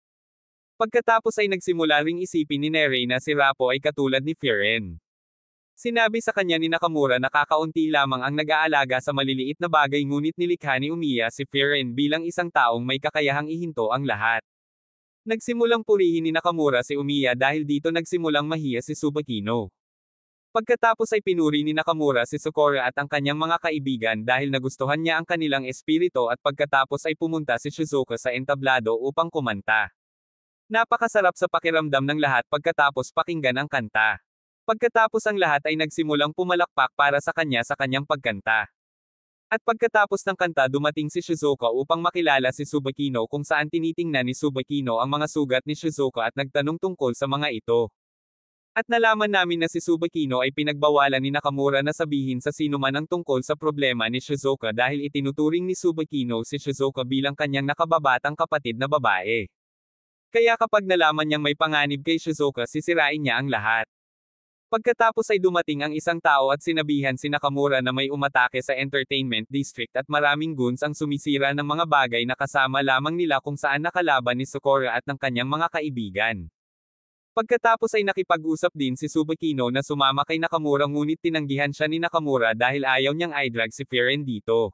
Pagkatapos ay nagsimula ring isipin ni Nerei na si Rapo ay katulad ni Frieren. Sinabi sa kanya ni Nakamura na kakaunti lamang ang nag-aalaga sa maliliit na bagay ngunit nilikha ni Umiya si Frieren bilang isang taong may kakayahang ihinto ang lahat. Nagsimulang purihin ni Nakamura si Umiya dahil dito nagsimulang mahiya si Tsubakino. Pagkatapos ay pinuri ni Nakamura si Sakura at ang kanyang mga kaibigan dahil nagustuhan niya ang kanilang espiritu at pagkatapos ay pumunta si Shizuka sa entablado upang kumanta. Napakasarap sa pakiramdam ng lahat pagkatapos pakinggan ang kanta. Pagkatapos ang lahat ay nagsimulang pumalakpak para sa kanyang pagkanta. At pagkatapos ng kanta dumating si Shizuka upang makilala si Tsubakino kung saan tinitingnan ni Tsubakino ang mga sugat ni Shizuka at nagtanong tungkol sa mga ito. At nalaman namin na si Tsubakino ay pinagbawalan ni Nakamura na sabihin sa sinuman ang tungkol sa problema ni Shizuka dahil itinuturing ni Tsubakino si Shizuka bilang kanyang nakababatang kapatid na babae. Kaya kapag nalaman niyang may panganib kay Shizuka sisirain niya ang lahat. Pagkatapos ay dumating ang isang tao at sinabihan si Nakamura na may umatake sa entertainment district at maraming goons ang sumisira ng mga bagay na kasama lamang nila kung saan nakalaban ni Sakura at ng kanyang mga kaibigan. Pagkatapos ay nakipag-usap din si Tsubakino na sumama kay Nakamura ngunit tinanggihan siya ni Nakamura dahil ayaw niyang i-drag si Frieren dito.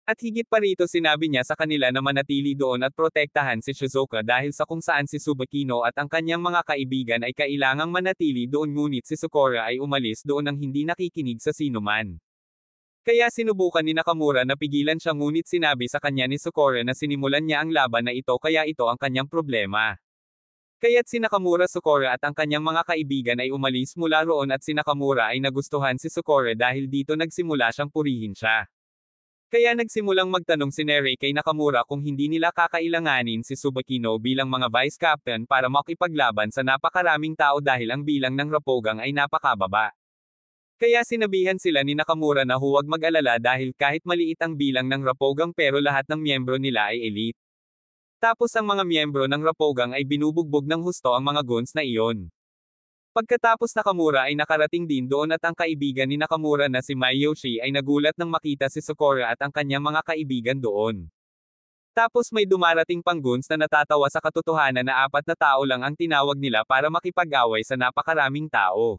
At higit pa rito sinabi niya sa kanila na manatili doon at protektahan si Shizuka dahil sa kung saan si Tsubakino at ang kanyang mga kaibigan ay kailangang manatili doon ngunit si Sakura ay umalis doon nang hindi nakikinig sa sinuman. Kaya sinubukan ni Nakamura na pigilan siya ngunit sinabi sa kanya ni Sakura na sinimulan niya ang laban na ito kaya ito ang kanyang problema. Kaya't si Nakamura Sakura at ang kanyang mga kaibigan ay umalis mula roon at si Nakamura ay nagustuhan si Sakura dahil dito nagsimula siyang purihin siya. Kaya nagsimulang magtanong si Nere kay Nakamura kung hindi nila kakailanganin si Tsubakino bilang mga vice captain para makipaglaban sa napakaraming tao dahil ang bilang ng Rapogang ay napakababa. Kaya sinabihan sila ni Nakamura na huwag mag-alala dahil kahit maliit ang bilang ng Rapogang pero lahat ng miyembro nila ay elite. Tapos ang mga miyembro ng Rapogang ay binubugbog ng husto ang mga goons na iyon. Pagkatapos Nakamura ay nakarating din doon at ang kaibigan ni Nakamura na si Miyoshi ay nagulat nang makita si Sakura at ang kanyang mga kaibigan doon. Tapos may dumarating pang goons na natatawa sa katotohanan na 4 na tao lang ang tinawag nila para makipag-away sa napakaraming tao.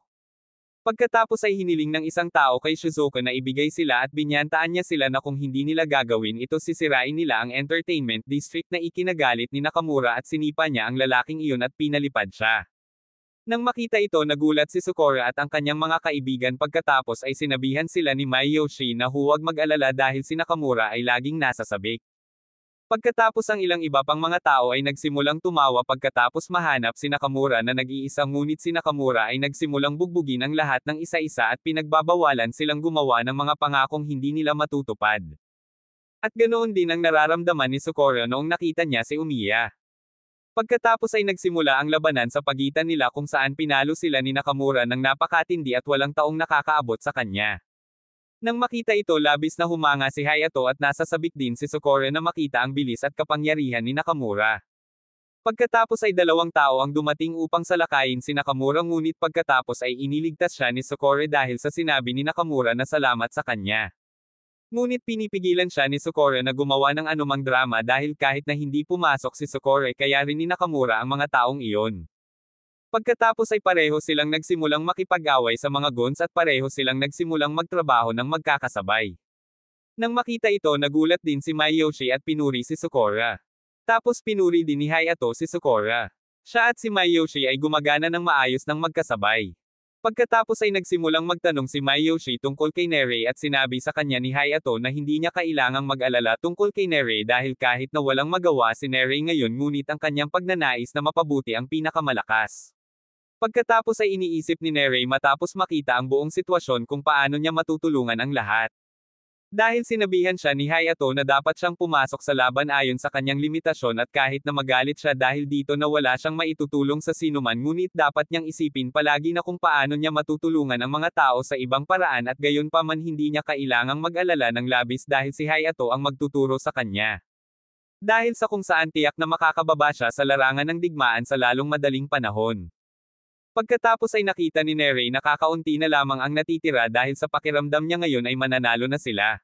Pagkatapos ay hiniling ng isang tao kay Shizuka na ibigay sila at binyantaan niya sila na kung hindi nila gagawin ito sisirain nila ang entertainment district na ikinagalit ni Nakamura at sinipa niya ang lalaking iyon at pinalipad siya. Nang makita ito nagulat si Sakura at ang kanyang mga kaibigan pagkatapos ay sinabihan sila ni Miyoshi na huwag mag-alala dahil si Nakamura ay laging nasa sabik. Pagkatapos ang ilang iba pang mga tao ay nagsimulang tumawa pagkatapos mahanap si Nakamura na nag-iisa ngunit si Nakamura ay nagsimulang bugbugin ang lahat ng isa-isa at pinagbabawalan silang gumawa ng mga pangakong hindi nila matutupad. At ganoon din ang nararamdaman ni Sakura noong nakita niya si Umiya. Pagkatapos ay nagsimula ang labanan sa pagitan nila kung saan pinalo sila ni Nakamura ng napakatindi at walang taong nakakaabot sa kanya. Nang makita ito labis na humanga si Hayato at nasasabik din si Sakura na makita ang bilis at kapangyarihan ni Nakamura. Pagkatapos ay 2 tao ang dumating upang salakayin si Nakamura ngunit pagkatapos ay iniligtas siya ni Sakura dahil sa sinabi ni Nakamura na salamat sa kanya. Ngunit pinipigilan siya ni Sakura na gumawa ng anumang drama dahil kahit na hindi pumasok si Sakura kaya rin ni Nakamura ang mga taong iyon. Pagkatapos ay pareho silang nagsimulang makipag-away sa mga goons at pareho silang nagsimulang magtrabaho ng magkakasabay. Nang makita ito nagulat din si Miyoshi at pinuri si Sakura. Tapos pinuri din ni Hayato si Sakura. Siya at si Miyoshi ay gumagana ng maayos ng magkasabay. Pagkatapos ay nagsimulang magtanong si Miyoshi tungkol kay Nere at sinabi sa kanya ni Hayato na hindi niya kailangang mag-alala tungkol kay Nere dahil kahit na walang magawa si Nere ngayon ngunit ang kanyang pagnanais na mapabuti ang pinakamalakas. Pagkatapos ay iniisip ni Nere matapos makita ang buong sitwasyon kung paano niya matutulungan ang lahat. Dahil sinabihan siya ni Hayato na dapat siyang pumasok sa laban ayon sa kanyang limitasyon at kahit na magalit siya dahil dito na wala siyang maitutulong sa sinuman ngunit dapat niyang isipin palagi na kung paano niya matutulungan ang mga tao sa ibang paraan at gayon pa man hindi niya kailangang mag-alala ng labis dahil si Hayato ang magtuturo sa kanya. Dahil sa kung saan tiyak na makakababa siya sa larangan ng digmaan sa lalong madaling panahon. Pagkatapos ay nakita ni Nere na kakaunti na lamang ang natitira dahil sa pakiramdam niya ngayon ay mananalo na sila.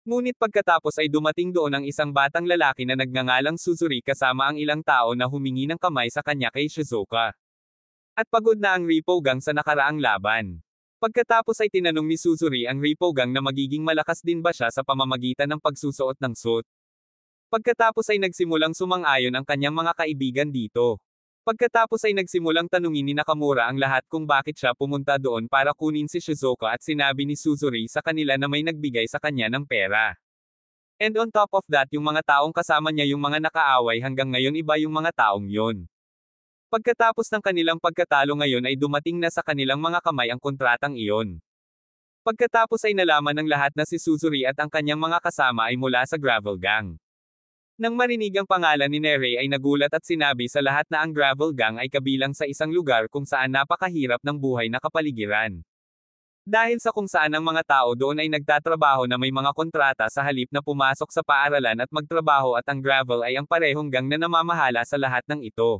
Ngunit pagkatapos ay dumating doon ang isang batang lalaki na nagngangalang Suzuri kasama ang ilang tao na humingi ng kamay sa kanya kay Shizuka. At pagod na ang Ripogang sa nakaraang laban. Pagkatapos ay tinanong ni Suzuri ang Ripogang na magiging malakas din ba siya sa pamamagitan ng pagsusuot ng suit. Pagkatapos ay nagsimulang sumang-ayon ang kanyang mga kaibigan dito. Pagkatapos ay nagsimulang tanungin ni Nakamura ang lahat kung bakit siya pumunta doon para kunin si Shizuka at sinabi ni Suzuri sa kanila na may nagbigay sa kanya ng pera. And on top of that yung mga taong kasama niya yung mga nakaaway hanggang ngayon iba yung mga taong yun. Pagkatapos ng kanilang pagkatalo ngayon ay dumating na sa kanilang mga kamay ang kontratang iyon. Pagkatapos ay nalaman ng lahat na si Suzuri at ang kanyang mga kasama ay mula sa Gravel Gang. Nang marinig ang pangalan ni Nere ay nagulat at sinabi sa lahat na ang Gravel Gang ay kabilang sa isang lugar kung saan napakahirap ng buhay na kapaligiran. Dahil sa kung saan ang mga tao doon ay nagtatrabaho na may mga kontrata sa halip na pumasok sa paaralan at magtrabaho at ang Gravel ay ang parehong gang na namamahala sa lahat ng ito.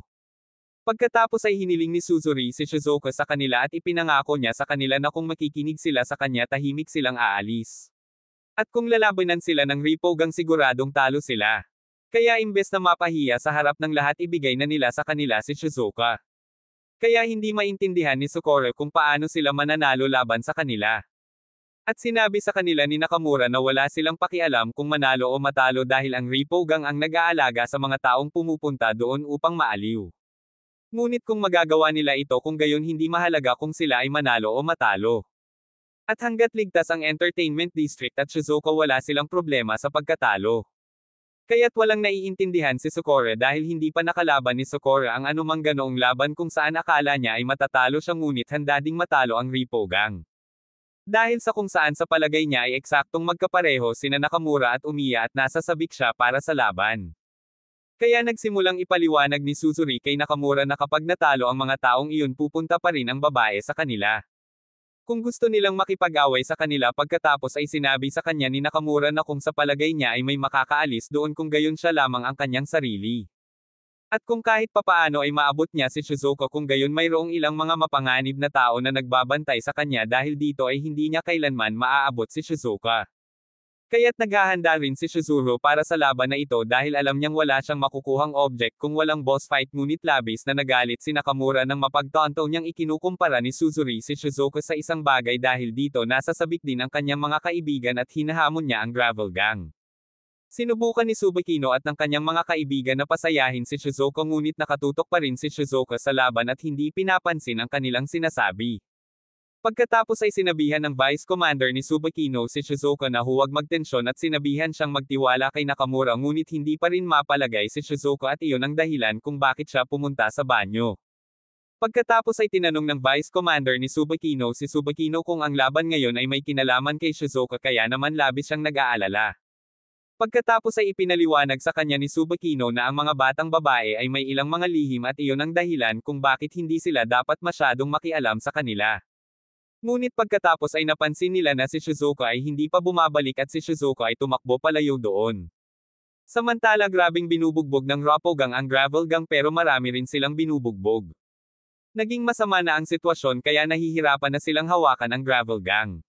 Pagkatapos ay hiniling ni Suzuri si Shizuka sa kanila at ipinangako niya sa kanila na kung makikinig sila sa kanya tahimik silang aalis. At kung lalabanan sila ng Repo Gang siguradong talo sila. Kaya imbes na mapahiya sa harap ng lahat ibigay na nila sa kanila si Shizuka. Kaya hindi maintindihan ni Sukore kung paano sila mananalo laban sa kanila. At sinabi sa kanila ni Nakamura na wala silang pakialam kung manalo o matalo dahil ang Repo Gang ang nag-aalaga sa mga taong pumupunta doon upang maaliw. Ngunit kung magagawa nila ito kung gayon hindi mahalaga kung sila ay manalo o matalo. At hanggat ligtas ang Entertainment District at Shizuka wala silang problema sa pagkatalo. Kaya't walang naiintindihan si Sukore dahil hindi pa nakalaban ni Sukore ang anumang ganoong laban kung saan akala niya ay matatalo siya ngunit handa ding matalo ang Repo Gang. Dahil sa kung saan sa palagay niya ay eksaktong magkapareho sina Nakamura at Umiya at nasa sabik siya para sa laban. Kaya nagsimulang ipaliwanag ni Suzuri kay Nakamura na kapag natalo ang mga taong iyon pupunta pa rin ang babae sa kanila. Kung gusto nilang makipag-away sa kanila pagkatapos ay sinabi sa kanya ni Nakamura na kung sa palagay niya ay may makakaalis doon kung gayon siya lamang ang kanyang sarili. At kung kahit papaano ay maabot niya si Shizuka kung gayon mayroong ilang mga mapanganib na tao na nagbabantay sa kanya dahil dito ay hindi niya kailanman maaabot si Shizuka. Kaya't naghahanda rin si Shizuru para sa laban na ito dahil alam niyang wala siyang makukuhang object kung walang boss fight ngunit labis na nagalit si Nakamura nang mapagtanto niyang ikinukumpara ni Suzuri si Shizuka sa isang bagay dahil dito nasasabik din ang kanyang mga kaibigan at hinahamon niya ang Gravel Gang. Sinubukan ni Tsubakino at ng kanyang mga kaibigan na pasayahin si Shizuka ngunit nakatutok pa rin si Shizuka sa laban at hindi pinapansin ang kanilang sinasabi. Pagkatapos ay sinabihan ng Vice Commander ni Tsubakino si Shizuka na huwag magtensyon at sinabihan siyang magtiwala kay Nakamura ngunit hindi pa rin mapalagay si Shizuka at iyon ang dahilan kung bakit siya pumunta sa banyo. Pagkatapos ay tinanong ng Vice Commander ni Tsubakino si Tsubakino kung ang laban ngayon ay may kinalaman kay Shizuka kaya naman labis siyang nag-aalala. Pagkatapos ay ipinaliwanag sa kanya ni Tsubakino na ang mga batang babae ay may ilang mga lihim at iyon ang dahilan kung bakit hindi sila dapat masyadong makialam sa kanila. Ngunit pagkatapos ay napansin nila na si Shizuka ay hindi pa bumabalik at si Shizuka ay tumakbo palayo doon. Samantala grabing binubugbog ng Repo Gang ang Gravel Gang pero marami rin silang binubugbog. Naging masama na ang sitwasyon kaya nahihirapan na silang hawakan ang Gravel Gang.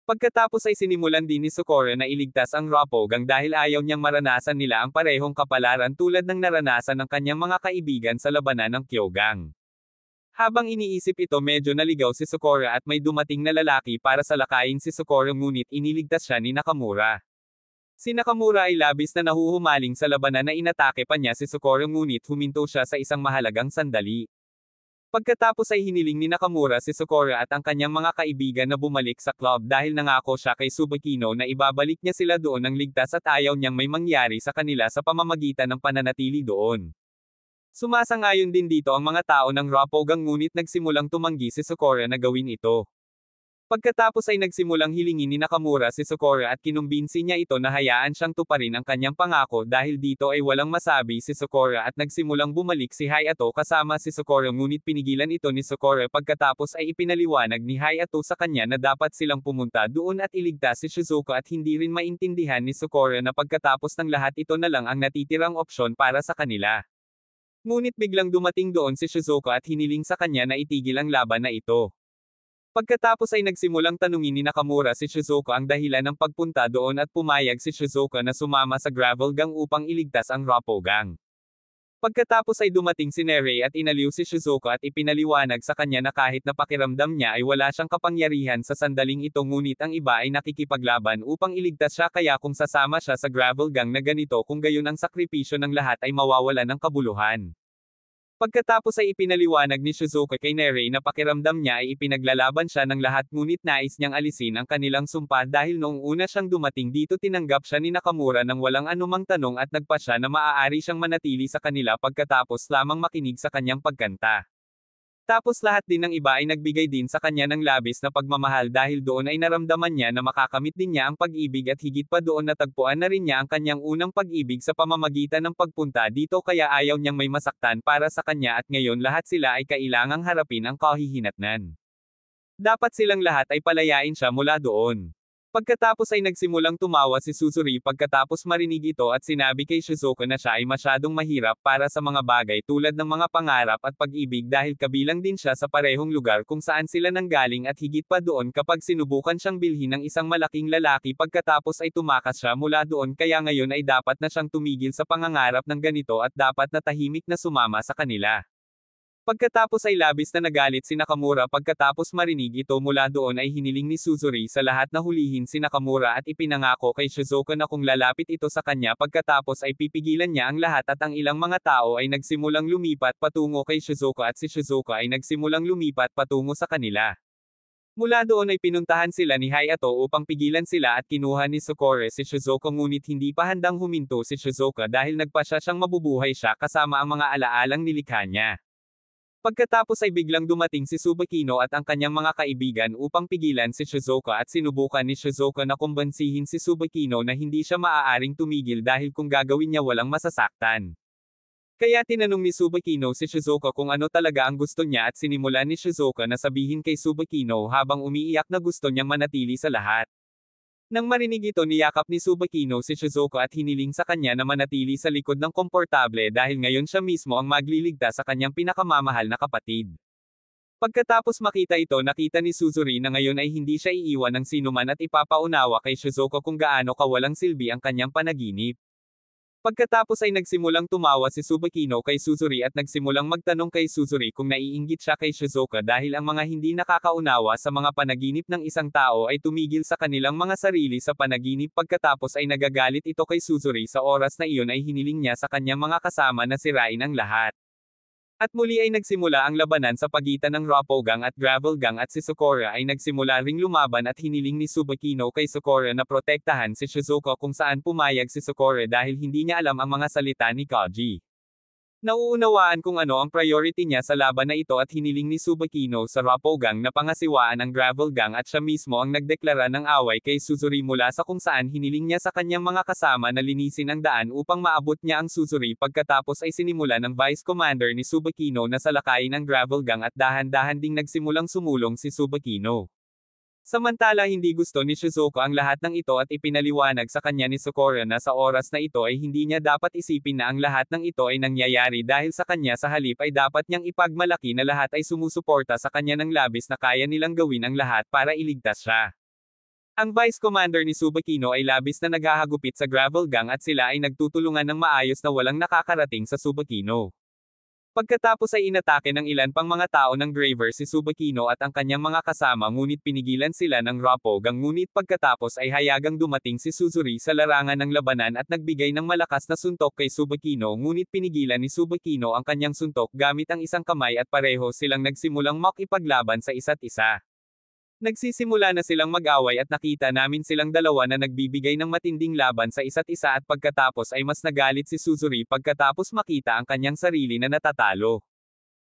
Pagkatapos ay sinimulan din ni Sukore na iligtas ang Repo Gang dahil ayaw niyang maranasan nila ang parehong kapalaran tulad ng naranasan ng kanyang mga kaibigan sa labanan ng Kyogang. Habang iniisip ito medyo naligaw si Sukore at may dumating na lalaki para salakayin si Sukore ngunit iniligtas siya ni Nakamura. Si Nakamura ay labis na nahuhumaling sa labanan na inatake pa niya si Sukore ngunit huminto siya sa isang mahalagang sandali. Pagkatapos ay hiniling ni Nakamura si Sukore at ang kanyang mga kaibigan na bumalik sa club dahil nangako siya kay Tsubakino na ibabalik niya sila doon ng ligtas at ayaw niyang may mangyari sa kanila sa pamamagitan ng pananatili doon. Sumasang-ayon din dito ang mga tao ng Repo Gang ngunit nagsimulang tumanggi si Sukore na gawin ito. Pagkatapos ay nagsimulang hilingin ni Nakamura si Sukore at kinumbinsi niya ito na hayaan siyang tuparin ang kanyang pangako dahil dito ay walang masabi si Sukore at nagsimulang bumalik si Hayato kasama si Sukore ngunit pinigilan ito ni Sukore pagkatapos ay ipinaliwanag ni Hayato sa kanya na dapat silang pumunta doon at iligtas si Shizuka at hindi rin maintindihan ni Sukore na pagkatapos ng lahat ito na lang ang natitirang opsyon para sa kanila. Ngunit biglang dumating doon si Shizuka at hiniling sa kanya na itigil ang laban na ito. Pagkatapos ay nagsimulang tanungin ni Nakamura si Shizuka ang dahilan ng pagpunta doon at pumayag si Shizuka na sumama sa Gravel Gang upang iligtas ang Repo Gang. Pagkatapos ay dumating si Nere at inaliw si Shizuka at ipinaliwanag sa kanya na kahit na pakiramdam niya ay wala siyang kapangyarihan sa sandaling ito ngunit ang iba ay nakikipaglaban upang iligtas siya kaya kung sasama siya sa Gravel Gang na ganito kung gayon ang sakripisyo ng lahat ay mawawalan ng kabuluhan. Pagkatapos ay ipinaliwanag ni Shizuka kay Nerei na pakiramdam niya ay ipinaglalaban siya ng lahat ngunit nais niyang alisin ang kanilang sumpa dahil noong una siyang dumating dito tinanggap siya ni Nakamura ng walang anumang tanong at nagpa siya na maaari siyang manatili sa kanila pagkatapos lamang makinig sa kanyang pagkanta. Tapos lahat din ng iba ay nagbigay din sa kanya ng labis na pagmamahal dahil doon ay naramdaman niya na makakamit din niya ang pag-ibig at higit pa doon natagpuan na rin niya ang kanyang unang pag-ibig sa pamamagitan ng pagpunta dito kaya ayaw niyang may masaktan para sa kanya at ngayon lahat sila ay kailangang harapin ang kahihinatnan. Dapat silang lahat ay palayain siya mula doon. Pagkatapos ay nagsimulang tumawa si Suzuri pagkatapos marinig ito at sinabi kay Shizuka na siya ay masyadong mahirap para sa mga bagay tulad ng mga pangarap at pag-ibig dahil kabilang din siya sa parehong lugar kung saan sila nanggaling at higit pa doon kapag sinubukan siyang bilhin ng isang malaking lalaki pagkatapos ay tumakas siya mula doon kaya ngayon ay dapat na siyang tumigil sa pangangarap ng ganito at dapat na tahimik na sumama sa kanila. Pagkatapos ay labis na nagalit si Nakamura pagkatapos marinig ito mula doon ay hiniling ni Suzuri sa lahat na hulihin si Nakamura at ipinangako kay Shizuka na kung lalapit ito sa kanya pagkatapos ay pipigilan niya ang lahat at ang ilang mga tao ay nagsimulang lumipat patungo kay Shizuka at si Shizuka ay nagsimulang lumipat patungo sa kanila. Mula doon ay pinuntahan sila ni Hayato upang pigilan sila at kinuha ni Sukore si Shizuka ngunit hindi pa handang huminto si Shizuka dahil nagpasya siyang mabubuhay siya kasama ang mga alaalang nilikha niya. Pagkatapos ay biglang dumating si Tsubakino at ang kanyang mga kaibigan upang pigilan si Shizuka at sinubukan ni Shizuka na kumbansihin si Tsubakino na hindi siya maaaring tumigil dahil kung gagawin niya walang masasaktan. Kaya tinanong ni Tsubakino si Shizuka kung ano talaga ang gusto niya at sinimulan ni Shizuka na sabihin kay Tsubakino habang umiiyak na gusto niyang manatili sa lahat. Nang marinig ito niyakap ni Tsubakino si Shizuka at hiniling sa kanya na manatili sa likod ng komportable dahil ngayon siya mismo ang magliligtas sa kanyang pinakamamahal na kapatid. Pagkatapos makita ito nakita ni Suzuri na ngayon ay hindi siya iiwan ng sinuman at ipapaunawa kay Shizuka kung gaano kawalang silbi ang kanyang panaginip. Pagkatapos ay nagsimulang tumawa si Tsubakino kay Suzuri at nagsimulang magtanong kay Suzuri kung naiinggit siya kay Shizuka dahil ang mga hindi nakakaunawa sa mga panaginip ng isang tao ay tumigil sa kanilang mga sarili sa panaginip pagkatapos ay nagagalit ito kay Suzuri sa oras na iyon ay hiniling niya sa kanyang mga kasama na sirain ang lahat. At muli ay nagsimula ang labanan sa pagitan ng Roppogang at Gravel Gang at si Sukora ay nagsimula ring lumaban at hiniling ni Tsubakino kay Sukora na protektahan si Shizuka kung saan pumayag si Sukora dahil hindi niya alam ang mga salita ni Koji. Nauunawaan kung ano ang priority niya sa laban na ito at hiniling ni Tsubakino sa Roppogang na pangasiwaan ang Gravel Gang at siya mismo ang nagdeklara ng away kay Suzuri mula sa kung saan hiniling niya sa kanyang mga kasama na linisin ang daan upang maabot niya ang Suzuri pagkatapos ay sinimula ng Vice Commander ni Tsubakino na salakayin ang Gravel Gang at dahan-dahan ding nagsimulang sumulong si Tsubakino. Samantala hindi gusto ni Shizuka ang lahat ng ito at ipinaliwanag sa kanya ni Sukora na sa oras na ito ay hindi niya dapat isipin na ang lahat ng ito ay nangyayari dahil sa kanya sa halip ay dapat niyang ipagmalaki na lahat ay sumusuporta sa kanya ng labis na kaya nilang gawin ang lahat para iligtas siya. Ang Vice Commander ni Tsubakino ay labis na naghahagupit sa Gravel Gang at sila ay nagtutulungan ng maayos na walang nakakarating sa Tsubakino. Pagkatapos ay inatake ng ilan pang mga tao ng Graver si Tsubakino at ang kanyang mga kasama ngunit pinigilan sila ng Roppogang ngunit pagkatapos ay hayagang dumating si Suzuri sa larangan ng labanan at nagbigay ng malakas na suntok kay Tsubakino ngunit pinigilan ni Tsubakino ang kanyang suntok gamit ang isang kamay at pareho silang nagsimulang makipaglaban sa isa't isa. Nagsisimula na silang mag-away at nakita namin silang dalawa na nagbibigay ng matinding laban sa isa't isa at pagkatapos ay mas nagalit si Suzuri pagkatapos makita ang kanyang sarili na natatalo.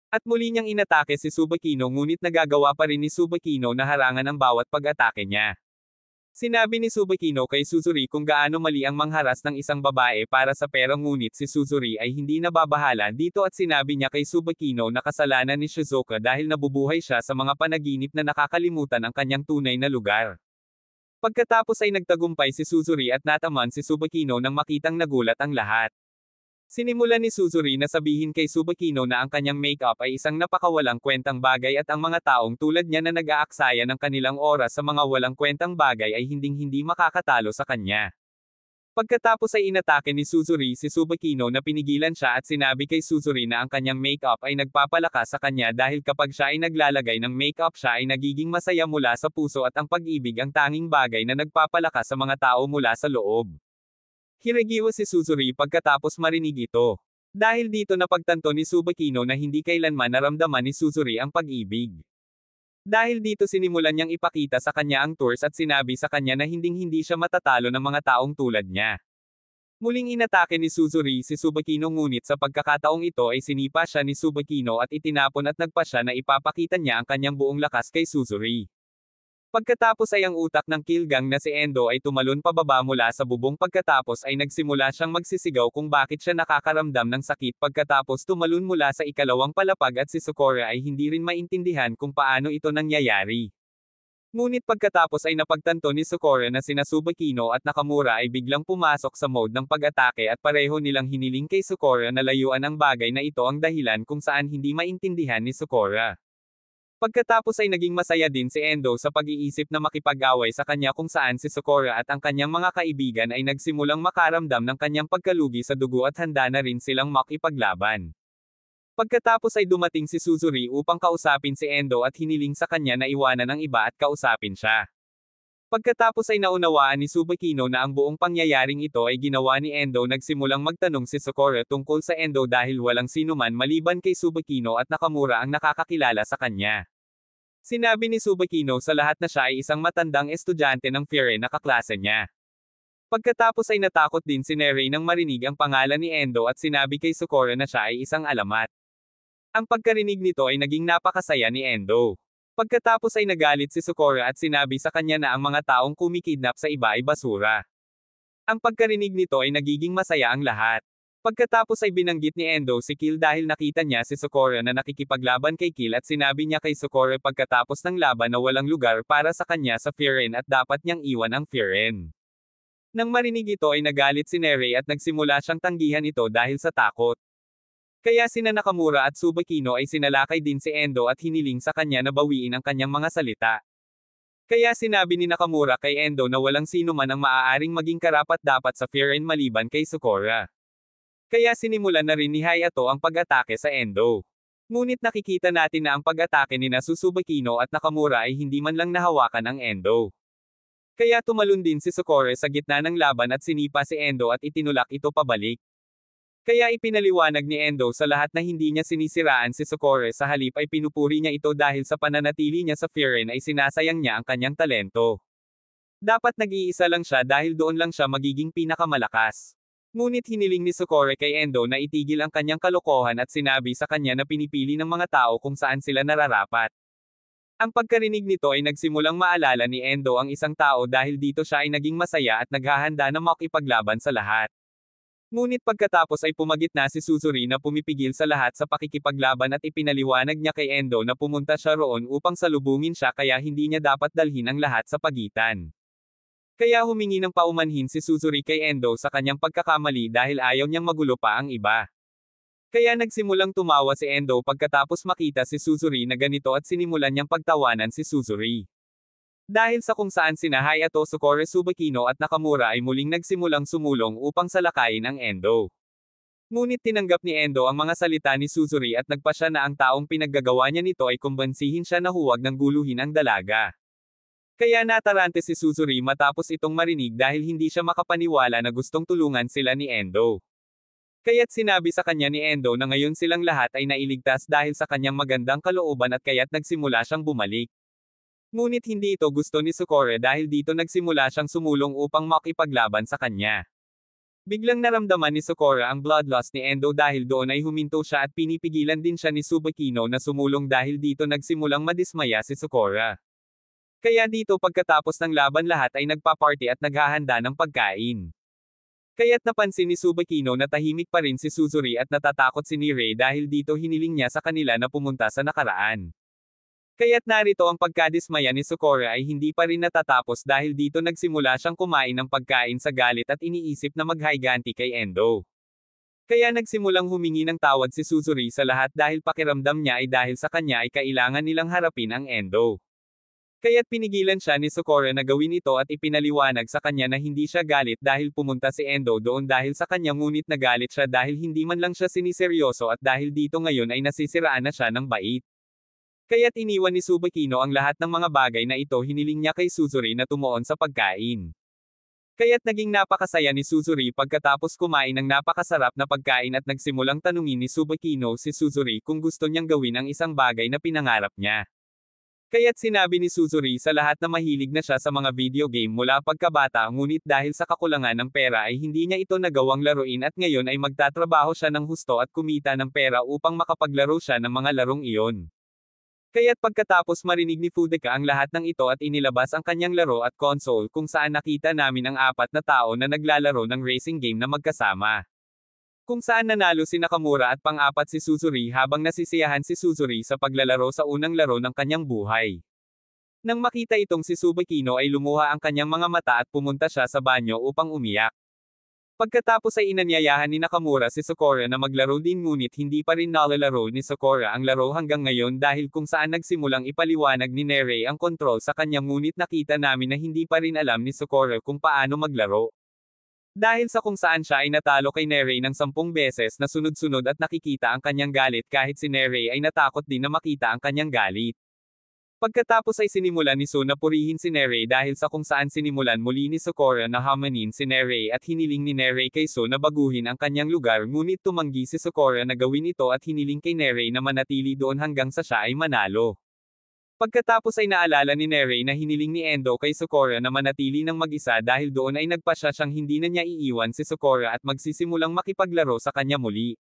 At muli niyang inatake si Tsubakino ngunit nagagawa pa rin ni Tsubakino na harangan ang bawat pag-atake niya. Sinabi ni Tsubakino kay Suzuri kung gaano mali ang mangharas ng isang babae para sa pera ngunit si Suzuri ay hindi nababahala dito at sinabi niya kay Tsubakino na kasalanan ni Shizuka dahil nabubuhay siya sa mga panaginip na nakakalimutan ang kanyang tunay na lugar. Pagkatapos ay nagtagumpay si Suzuri at nataman si Tsubakino nang makitang nagulat ang lahat. Sinimulan ni Suzuri na sabihin kay Tsubakino na ang kanyang makeup ay isang napakawalang kwentang bagay at ang mga taong tulad niya na nag-aaksaya ng kanilang oras sa mga walang kwentang bagay ay hinding-hindi makakatalo sa kanya. Pagkatapos ay inatake ni Suzuri si Tsubakino na pinigilan siya at sinabi kay Suzuri na ang kanyang makeup ay nagpapalakas sa kanya dahil kapag siya ay naglalagay ng makeup siya ay nagiging masaya mula sa puso at ang pag-ibig ang tanging bagay na nagpapalakas sa mga tao mula sa loob. Hiragiwa si Suzuri pagkatapos marinig ito. Dahil dito napagtanto ni Tsubakino na hindi kailanman naramdaman ni Suzuri ang pag-ibig. Dahil dito sinimulan niyang ipakita sa kanya ang tours at sinabi sa kanya na hinding-hindi siya matatalo ng mga taong tulad niya. Muling inatake ni Suzuri si Tsubakino ngunit sa pagkakataong ito ay sinipa siya ni Tsubakino at itinapon at nagpa siya na ipapakita niya ang kanyang buong lakas kay Suzuri. Pagkatapos ay ang utak ng Killgang na si Endo ay tumalon pababa mula sa bubong pagkatapos ay nagsimula siyang magsisigaw kung bakit siya nakakaramdam ng sakit pagkatapos tumalon mula sa ikalawang palapag at si Sukora ay hindi rin maintindihan kung paano ito nangyayari. Ngunit pagkatapos ay napagtanto ni Sukora na sina Tsubakino at Nakamura ay biglang pumasok sa mode ng pag-atake at pareho nilang hiniling kay Sukora na layuan ang bagay na ito ang dahilan kung saan hindi maintindihan ni Sukora. Pagkatapos ay naging masaya din si Endo sa pag-iisip na makipag-away sa kanya kung saan si Sukora at ang kanyang mga kaibigan ay nagsimulang makaramdam ng kanyang pagkalugi sa dugo at handa na rin silang makipaglaban. Pagkatapos ay dumating si Suzuri upang kausapin si Endo at hiniling sa kanya na iwanan ang iba at kausapin siya. Pagkatapos ay naunawaan ni Tsubakino na ang buong pangyayaring ito ay ginawa ni Endo nagsimulang magtanong si Sukora tungkol sa Endo dahil walang sinuman maliban kay Tsubakino at Nakamura ang nakakakilala sa kanya. Sinabi ni Tsubakino sa lahat na siya ay isang matandang estudyante ng Frieren na kaklase niya. Pagkatapos ay natakot din si Nerei nang marinig ang pangalan ni Endo at sinabi kay Sukora na siya ay isang alamat. Ang pagkarinig nito ay naging napakasaya ni Endo. Pagkatapos ay nagalit si Sukora at sinabi sa kanya na ang mga taong kumikidnap sa iba ay basura. Ang pagkarinig nito ay nagiging masaya ang lahat. Pagkatapos ay binanggit ni Endo si Kill dahil nakita niya si Sukora na nakikipaglaban kay Kill at sinabi niya kay Sukora pagkatapos ng laban na walang lugar para sa kanya sa Frieren at dapat niyang iwan ang Frieren. Nang marinig ito ay nagalit si Nerei at nagsimula siyang tanggihan ito dahil sa takot. Kaya sina Nakamura at Tsubakino ay sinalakay din si Endo at hiniling sa kanya na bawiin ang kanyang mga salita. Kaya sinabi ni Nakamura kay Endo na walang sino man ang maaaring maging karapat-dapat sa Frieren maliban kay Sukora. Kaya sinimulan na rin ni Hayato ang pag-atake sa Endo. Ngunit nakikita natin na ang pag-atake ni Tsubakino at Nakamura ay hindi man lang nahawakan ang Endo. Kaya tumalon din si Sukora sa gitna ng laban at sinipa si Endo at itinulak ito pabalik. Kaya ipinaliwanag ni Endo sa lahat na hindi niya sinisiraan si Sukora sa halip ay pinupuri niya ito dahil sa pananatili niya sa Frieren ay sinasayang niya ang kanyang talento. Dapat nag-iisa lang siya dahil doon lang siya magiging pinakamalakas. Ngunit hiniling ni Sukora kay Endo na itigil ang kanyang kalokohan at sinabi sa kanya na pinipili ng mga tao kung saan sila nararapat. Ang pagkarinig nito ay nagsimulang maalala ni Endo ang isang tao dahil dito siya ay naging masaya at naghahanda na makipaglaban sa lahat. Ngunit pagkatapos ay pumagit na si Suzuri na pumipigil sa lahat sa pakikipaglaban at ipinaliwanag niya kay Endo na pumunta siya roon upang salubungin siya kaya hindi niya dapat dalhin ang lahat sa pagitan. Kaya humingi ng paumanhin si Suzuri kay Endo sa kanyang pagkakamali dahil ayaw niyang magulo pa ang iba. Kaya nagsimulang tumawa si Endo pagkatapos makita si Suzuri na ganito at sinimulan niyang pagtawanan si Suzuri. Dahil sa kung saan sina Hayato Sukora Tsubakino at Nakamura ay muling nagsimulang sumulong upang salakayin ang Endo. Ngunit tinanggap ni Endo ang mga salita ni Suzuri at nagpa siya na ang taong pinaggagawa niya nito ay kumbansihin siya na huwag nang guluhin ang dalaga. Kaya natarante si Suzuri matapos itong marinig dahil hindi siya makapaniwala na gustong tulungan sila ni Endo. Kaya't sinabi sa kanya ni Endo na ngayon silang lahat ay nailigtas dahil sa kanyang magandang kalooban at kaya't nagsimula siyang bumalik. Ngunit hindi ito gusto ni Sukora dahil dito nagsimula siyang sumulong upang makipaglaban sa kanya. Biglang naramdaman ni Sukora ang bloodlust ni Endo dahil doon ay huminto siya at pinipigilan din siya ni Tsubakino na sumulong dahil dito nagsimulang madismaya si Sukora. Kaya dito pagkatapos ng laban lahat ay nagpa-party at naghahanda ng pagkain. Kaya't napansin ni Tsubakino na tahimik pa rin si Suzuri at natatakot si Nerei dahil dito hiniling niya sa kanila na pumunta sa nakaraan. Kaya't narito ang pagkadismaya ni Sukora ay hindi pa rin natatapos dahil dito nagsimula siyang kumain ng pagkain sa galit at iniisip na maghayganti kay Endo. Kaya nagsimulang humingi ng tawad si Suzuri sa lahat dahil pakiramdam niya ay dahil sa kanya ay kailangan nilang harapin ang Endo. Kaya't pinigilan siya ni Sukora na gawin ito at ipinaliwanag sa kanya na hindi siya galit dahil pumunta si Endo doon dahil sa kanya ngunit nagalit siya dahil hindi man lang siya siniseryoso at dahil dito ngayon ay nasisiraan na siya ng bait. Kaya't iniwan ni Tsubakino ang lahat ng mga bagay na ito hiniling niya kay Suzuri na tumuon sa pagkain. Kaya't naging napakasaya ni Suzuri pagkatapos kumain ng napakasarap na pagkain at nagsimulang tanungin ni Tsubakino si Suzuri kung gusto niyang gawin ang isang bagay na pinangarap niya. Kaya't sinabi ni Suzuri sa lahat na mahilig na siya sa mga video game mula pagkabata ngunit dahil sa kakulangan ng pera ay hindi niya ito nagawang laruin at ngayon ay magtatrabaho siya ng husto at kumita ng pera upang makapaglaro siya ng mga larong iyon. Kaya't pagkatapos marinig ni Fudeka ang lahat ng ito at inilabas ang kanyang laro at console kung saan nakita namin ang 4 na tao na naglalaro ng racing game na magkasama. Kung saan nanalo si Nakamura at pang-4 si Suzuri habang nasisiyahan si Suzuri sa paglalaro sa unang laro ng kanyang buhay. Nang makita itong si Tsubakino ay lumuha ang kanyang mga mata at pumunta siya sa banyo upang umiyak. Pagkatapos ay inanyayahan ni Nakamura si Sakura na maglaro din ngunit hindi pa rin nalalaro ni Sakura ang laro hanggang ngayon dahil kung saan nagsimulang ipaliwanag ni Nerei ang control sa kanya ngunit nakita namin na hindi pa rin alam ni Sakura kung paano maglaro. Dahil sa kung saan siya ay natalo kay Nerei ng 10 beses na sunod-sunod at nakikita ang kanyang galit kahit si Nerei ay natakot din na makita ang kanyang galit. Pagkatapos ay sinimulan ni Su na purihin si Nerei dahil sa kung saan sinimulan muli ni Sakura na hamanin si Nerei at hiniling ni Nerei kay Su na baguhin ang kanyang lugar ngunit tumanggi si Sakura na gawin ito at hiniling kay Nerei na manatili doon hanggang sa siya ay manalo. Pagkatapos ay naalala ni Nerei na hiniling ni Endo kay Sakura na manatili ng mag-isa dahil doon ay nagpasya siyang hindi na niya iiwan si Sakura at magsisimulang makipaglaro sa kanya muli.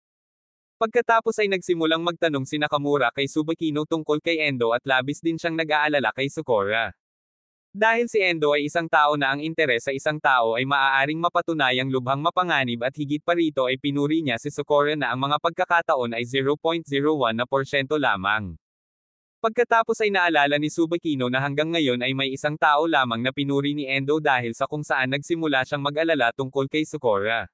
Pagkatapos ay nagsimulang magtanong si Nakamura kay Tsubakino tungkol kay Endo at labis din siyang nag-aalala kay Sakura. Dahil si Endo ay isang tao na ang interes sa isang tao ay maaaring mapatunayang lubhang mapanganib at higit pa rito ay pinuri niya si Sakura na ang mga pagkakataon ay 0.01% lamang. Pagkatapos ay naalala ni Tsubakino na hanggang ngayon ay may isang tao lamang na pinuri ni Endo dahil sa kung saan nagsimula siyang mag-alala tungkol kay Sakura.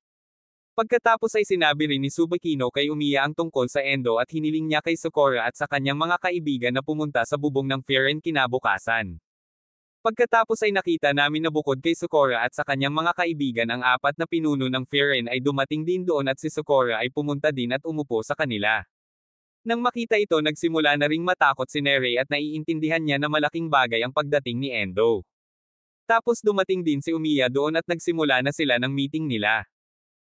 Pagkatapos ay sinabi rin ni Tsubakino kay Umiya ang tungkol sa Endo at hiniling niya kay Sakura at sa kanyang mga kaibigan na pumunta sa bubong ng Frieren kinabukasan. Pagkatapos ay nakita namin na bukod kay Sakura at sa kanyang mga kaibigan ang 4 na pinuno ng Frieren ay dumating din doon at si Sakura ay pumunta din at umupo sa kanila. Nang makita ito nagsimula na ring matakot si Nerei at naiintindihan niya na malaking bagay ang pagdating ni Endo. Tapos dumating din si Umiya doon at nagsimula na sila ng meeting nila.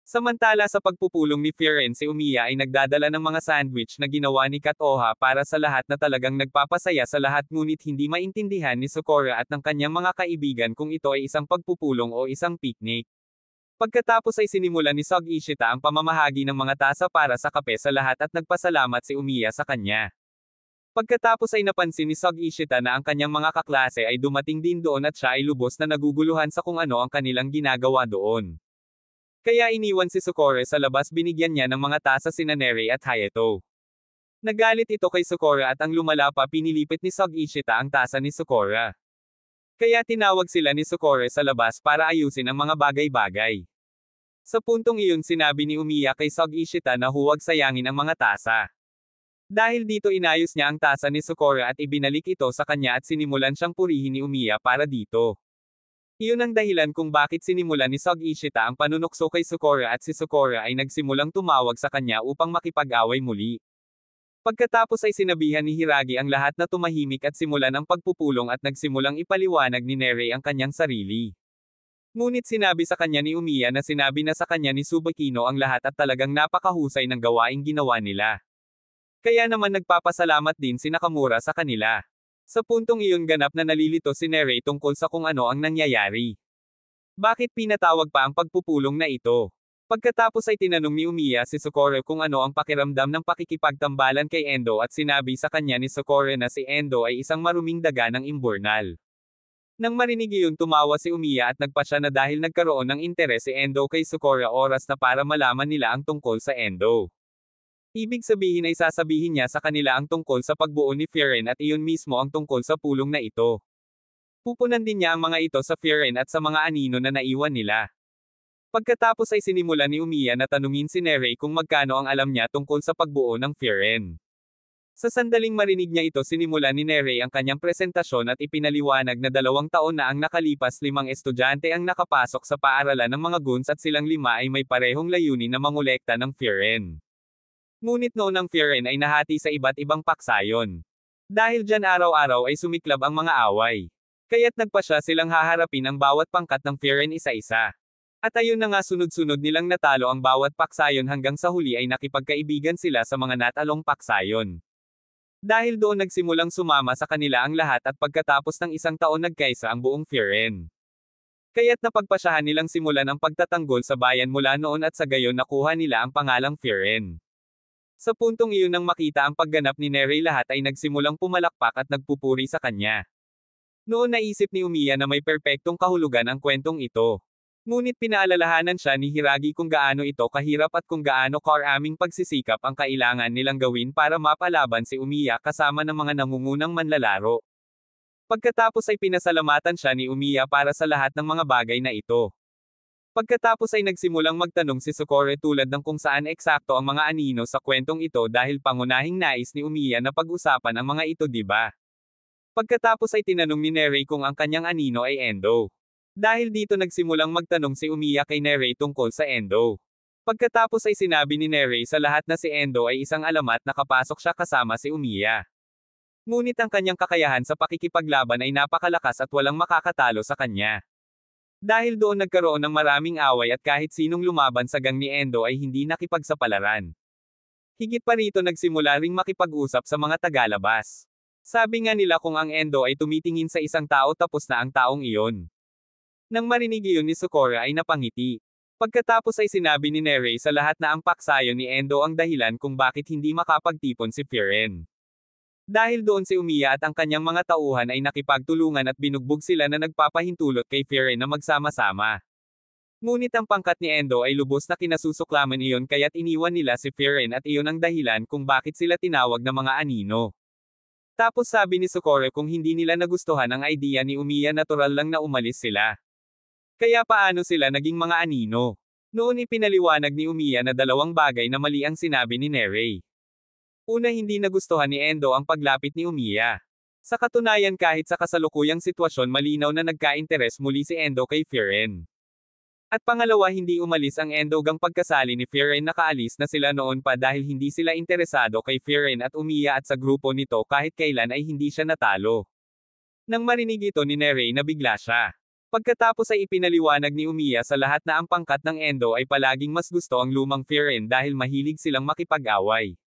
Samantala sa pagpupulong ni Frieren si Umiya ay nagdadala ng mga sandwich na ginawa ni Katoha para sa lahat na talagang nagpapasaya sa lahat ngunit hindi maintindihan ni Sakura at ng kanyang mga kaibigan kung ito ay isang pagpupulong o isang picnic. Pagkatapos ay sinimulan ni Sog Ishita ang pamamahagi ng mga tasa para sa kape sa lahat at nagpasalamat si Umiya sa kanya. Pagkatapos ay napansin ni Sog Ishita na ang kanyang mga kaklase ay dumating din doon at siya ay lubos na naguguluhan sa kung ano ang kanilang ginagawa doon. Kaya iniwan si Sakura sa labas binigyan niya ng mga tasa sina Nerei at Hayato. Nagalit ito kay Sakura at ang lumala pa pinilipit ni Sog Ishita ang tasa ni Sakura. Kaya tinawag sila ni Sakura sa labas para ayusin ang mga bagay-bagay. Sa puntong iyon sinabi ni Umiya kay Sog Ishita na huwag sayangin ang mga tasa. Dahil dito inayos niya ang tasa ni Sakura at ibinalik ito sa kanya at sinimulan siyang purihin ni Umiya para dito. Iyon ang dahilan kung bakit sinimulan ni Sog Ishita ang panunukso kay Sakura at si Sakura ay nagsimulang tumawag sa kanya upang makipag-away muli. Pagkatapos ay sinabihan ni Hiragi ang lahat na tumahimik at simulan ang pagpupulong at nagsimulang ipaliwanag ni Nerei ang kanyang sarili. Ngunit sinabi sa kanya ni Umiya na sinabi na sa kanya ni Tsubakino ang lahat at talagang napakahusay ng gawaing ginawa nila. Kaya naman nagpapasalamat din si Nakamura sa kanila. Sa puntong iyon ganap na nalilito si Nerei tungkol sa kung ano ang nangyayari. Bakit pinatawag pa ang pagpupulong na ito? Pagkatapos ay tinanong ni Umiya si Sakura kung ano ang pakiramdam ng pakikipagtambalan kay Endo at sinabi sa kanya ni Sakura na si Endo ay isang maruming daga ng imburnal. Nang marinig iyon tumawa si Umiya at nagpasya na dahil nagkaroon ng interes si Endo kay Sakura oras na para malaman nila ang tungkol sa Endo. Ibig sabihin ay sasabihin niya sa kanila ang tungkol sa pagbuo ni Frieren at iyon mismo ang tungkol sa pulong na ito. Pupunan din niya ang mga ito sa Frieren at sa mga anino na naiwan nila. Pagkatapos ay sinimulan ni Umiya na tanungin si Nerei kung magkano ang alam niya tungkol sa pagbuo ng Frieren. Sa sandaling marinig niya ito sinimulan ni Nerei ang kanyang presentasyon at ipinaliwanag na 2 taon na ang nakalipas 5 estudyante ang nakapasok sa paaralan ng mga guns at silang 5 ay may parehong layunin na mangolekta ng Frieren. Ngunit noon ang Frieren ay nahati sa iba't ibang paksayon. Dahil dyan araw-araw ay sumiklab ang mga away. Kaya't nagpasya silang haharapin ang bawat pangkat ng Firen isa-isa. At ayun na nga sunod-sunod nilang natalo ang bawat paksayon hanggang sa huli ay nakipagkaibigan sila sa mga natalong paksayon. Dahil doon nagsimulang sumama sa kanila ang lahat at pagkatapos ng isang taon nagkaisa ang buong Firen. Kaya't napagpasyahan nilang simulan ang pagtatanggol sa bayan mula noon at sa gayon nakuha nila ang pangalang Firen. Sa puntong iyon nang makita ang pagganap ni Nerey lahat ay nagsimulang pumalakpak at nagpupuri sa kanya. Noon naisip ni Umiya na may perpektong kahulugan ang kwentong ito. Ngunit pinaalalahanan siya ni Hiragi kung gaano ito kahirap at kung gaano karaming pagsisikap ang kailangan nilang gawin para mapalaban si Umiya kasama ng mga nangungunang manlalaro. Pagkatapos ay pinasalamatan siya ni Umiya para sa lahat ng mga bagay na ito. Pagkatapos ay nagsimulang magtanong si Sukore tulad ng kung saan eksakto ang mga anino sa kwentong ito dahil pangunahing nais ni Umiya na pag-usapan ang mga ito, diba? Pagkatapos ay tinanong ni Nerey kung ang kanyang anino ay Endo. Dahil dito nagsimulang magtanong si Umiya kay Nerey tungkol sa Endo. Pagkatapos ay sinabi ni Nerey sa lahat na si Endo ay isang alamat na kapasok siya kasama si Umiya. Ngunit ang kanyang kakayahan sa pakikipaglaban ay napakalakas at walang makakatalo sa kanya. Dahil doon nagkaroon ng maraming away at kahit sinong lumaban sa gang ni Endo ay hindi nakipagsapalaran. Higit pa rito nagsimula ring makipag-usap sa mga tagalabas. Sabi nga nila kung ang Endo ay tumitingin sa isang tao tapos na ang taong iyon. Nang marinig iyon ni Sukore ay napangiti. Pagkatapos ay sinabi ni Nerey sa lahat na ang paksayon ni Endo ang dahilan kung bakit hindi makapagtipon si Firen. Dahil doon si Umiya at ang kanyang mga tauhan ay nakipagtulungan at binugbog sila na nagpapahintulot kay Firen na magsama-sama. Ngunit ang pangkat ni Endo ay lubos na kinasusuklaman iyon kaya't iniwan nila si Firen at iyon ang dahilan kung bakit sila tinawag na mga anino. Tapos sabi ni Sukore kung hindi nila nagustuhan ang idea ni Umiya natural lang na umalis sila. Kaya paano sila naging mga anino? Noon ipinaliwanag ni Umiya na dalawang bagay na mali ang sinabi ni Nerey. Una, hindi nagustuhan ni Endo ang paglapit ni Umiya. Sa katunayan kahit sa kasalukuyang sitwasyon malinaw na nagka-interes muli si Endo kay Firen. At pangalawa, hindi umalis ang Endo gang pagkasali ni Firen, nakaalis na sila noon pa dahil hindi sila interesado kay Firen at Umiya at sa grupo nito kahit kailan ay hindi siya natalo. Nang marinig ito ni Nerey nabigla siya. Pagkatapos ay ipinaliwanag ni Umiya sa lahat na ang pangkat ng Endo ay palaging mas gusto ang lumang Firen dahil mahilig silang makipag-away.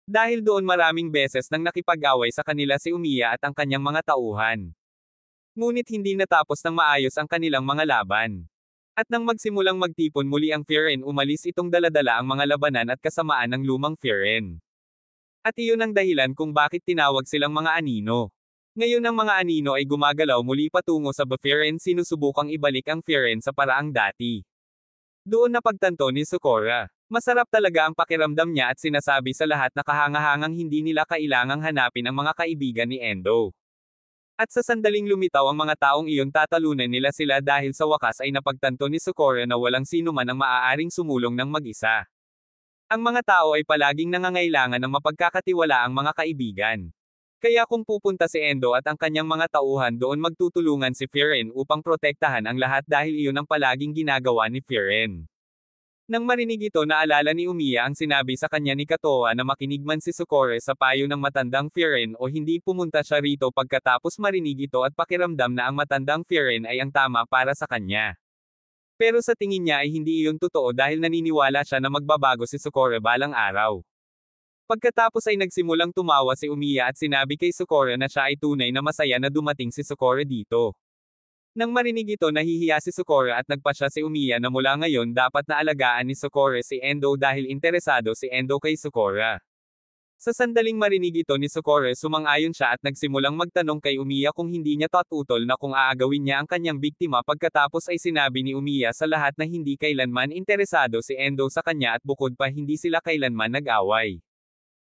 Dahil doon maraming beses nang nakipag-away sa kanila si Umiya at ang kanyang mga tauhan. Ngunit hindi natapos ng maayos ang kanilang mga laban. At nang magsimulang magtipon muli ang Firen, umalis itong daladala ang mga labanan at kasamaan ng lumang Firen. At iyon ang dahilan kung bakit tinawag silang mga anino. Ngayon ang mga anino ay gumagalaw muli patungo sa Firen, sinusubukang ibalik ang Firen sa paraang dati. Doon napagtanto ni Sukore. Masarap talaga ang pakiramdam niya at sinasabi sa lahat na kahangahangang hindi nila kailangang hanapin ang mga kaibigan ni Endo. At sa sandaling lumitaw ang mga taong iyon, tatalunan nila sila dahil sa wakas ay napagtanto ni Sukore na walang sino man ang maaaring sumulong ng mag-isa. Ang mga tao ay palaging nangangailangan ng mapagkakatiwalaang mga kaibigan. Kaya kung pupunta si Endo at ang kanyang mga tauhan doon, magtutulungan si Firen upang protektahan ang lahat dahil iyon ang palaging ginagawa ni Firen. Nang marinig ito, naalala ni Umiya ang sinabi sa kanya ni Katoa na makinig man si Sukore sa payo ng matandang Firen o hindi pumunta siya rito. Pagkatapos marinig ito at pakiramdam na ang matandang Firen ay ang tama para sa kanya. Pero sa tingin niya ay hindi iyon totoo dahil naniniwala siya na magbabago si Sukore balang araw. Pagkatapos ay nagsimulang tumawa si Umiya at sinabi kay Sukore na siya ay tunay na masaya na dumating si Sukore dito. Nang marinig ito, nahihiya si Sukore at nagpasya si Umiya na mula ngayon dapat na alagaan ni Sukore si Endo dahil interesado si Endo kay Sukore. Sa sandaling marinig ito ni Sukore, sumang-ayon siya at nagsimulang magtanong kay Umiya kung hindi niya tatutol na kung aagawin niya ang kanyang biktima. Pagkatapos ay sinabi ni Umiya sa lahat na hindi kailanman interesado si Endo sa kanya at bukod pa hindi sila kailanman nag-away.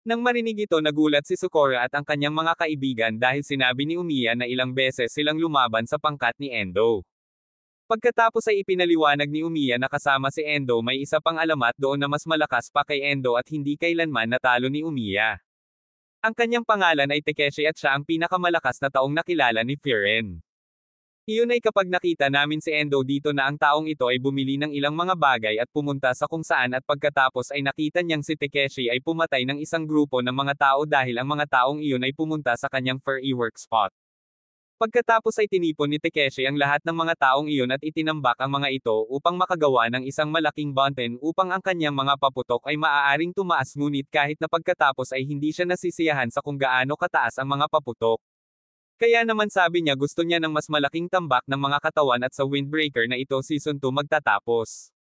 Nang marinig ito, nagulat si Sukore at ang kanyang mga kaibigan dahil sinabi ni Umiya na ilang beses silang lumaban sa pangkat ni Endo. Pagkatapos ay ipinaliwanag ni Umiya na kasama si Endo may isa pang alamat doon na mas malakas pa kay Endo at hindi kailanman natalo ni Umiya. Ang kanyang pangalan ay Takeshi at siya ang pinakamalakas na taong nakilala ni Firen. Iyon ay kapag nakita namin si Endo dito na ang taong ito ay bumili ng ilang mga bagay at pumunta sa kung saan at pagkatapos ay nakita niyang si Takeshi ay pumatay ng isang grupo ng mga tao dahil ang mga taong iyon ay pumunta sa kanyang furry work spot. Pagkatapos ay tinipon ni Takeshi ang lahat ng mga taong iyon at itinambak ang mga ito upang makagawa ng isang malaking button upang ang kanyang mga paputok ay maaaring tumaas ngunit kahit na pagkatapos ay hindi siya nasisiyahan sa kung gaano kataas ang mga paputok. Kaya naman sabi niya gusto niya ng mas malaking tambak ng mga katawan at sa Windbreaker na ito Season 2 magtatapos.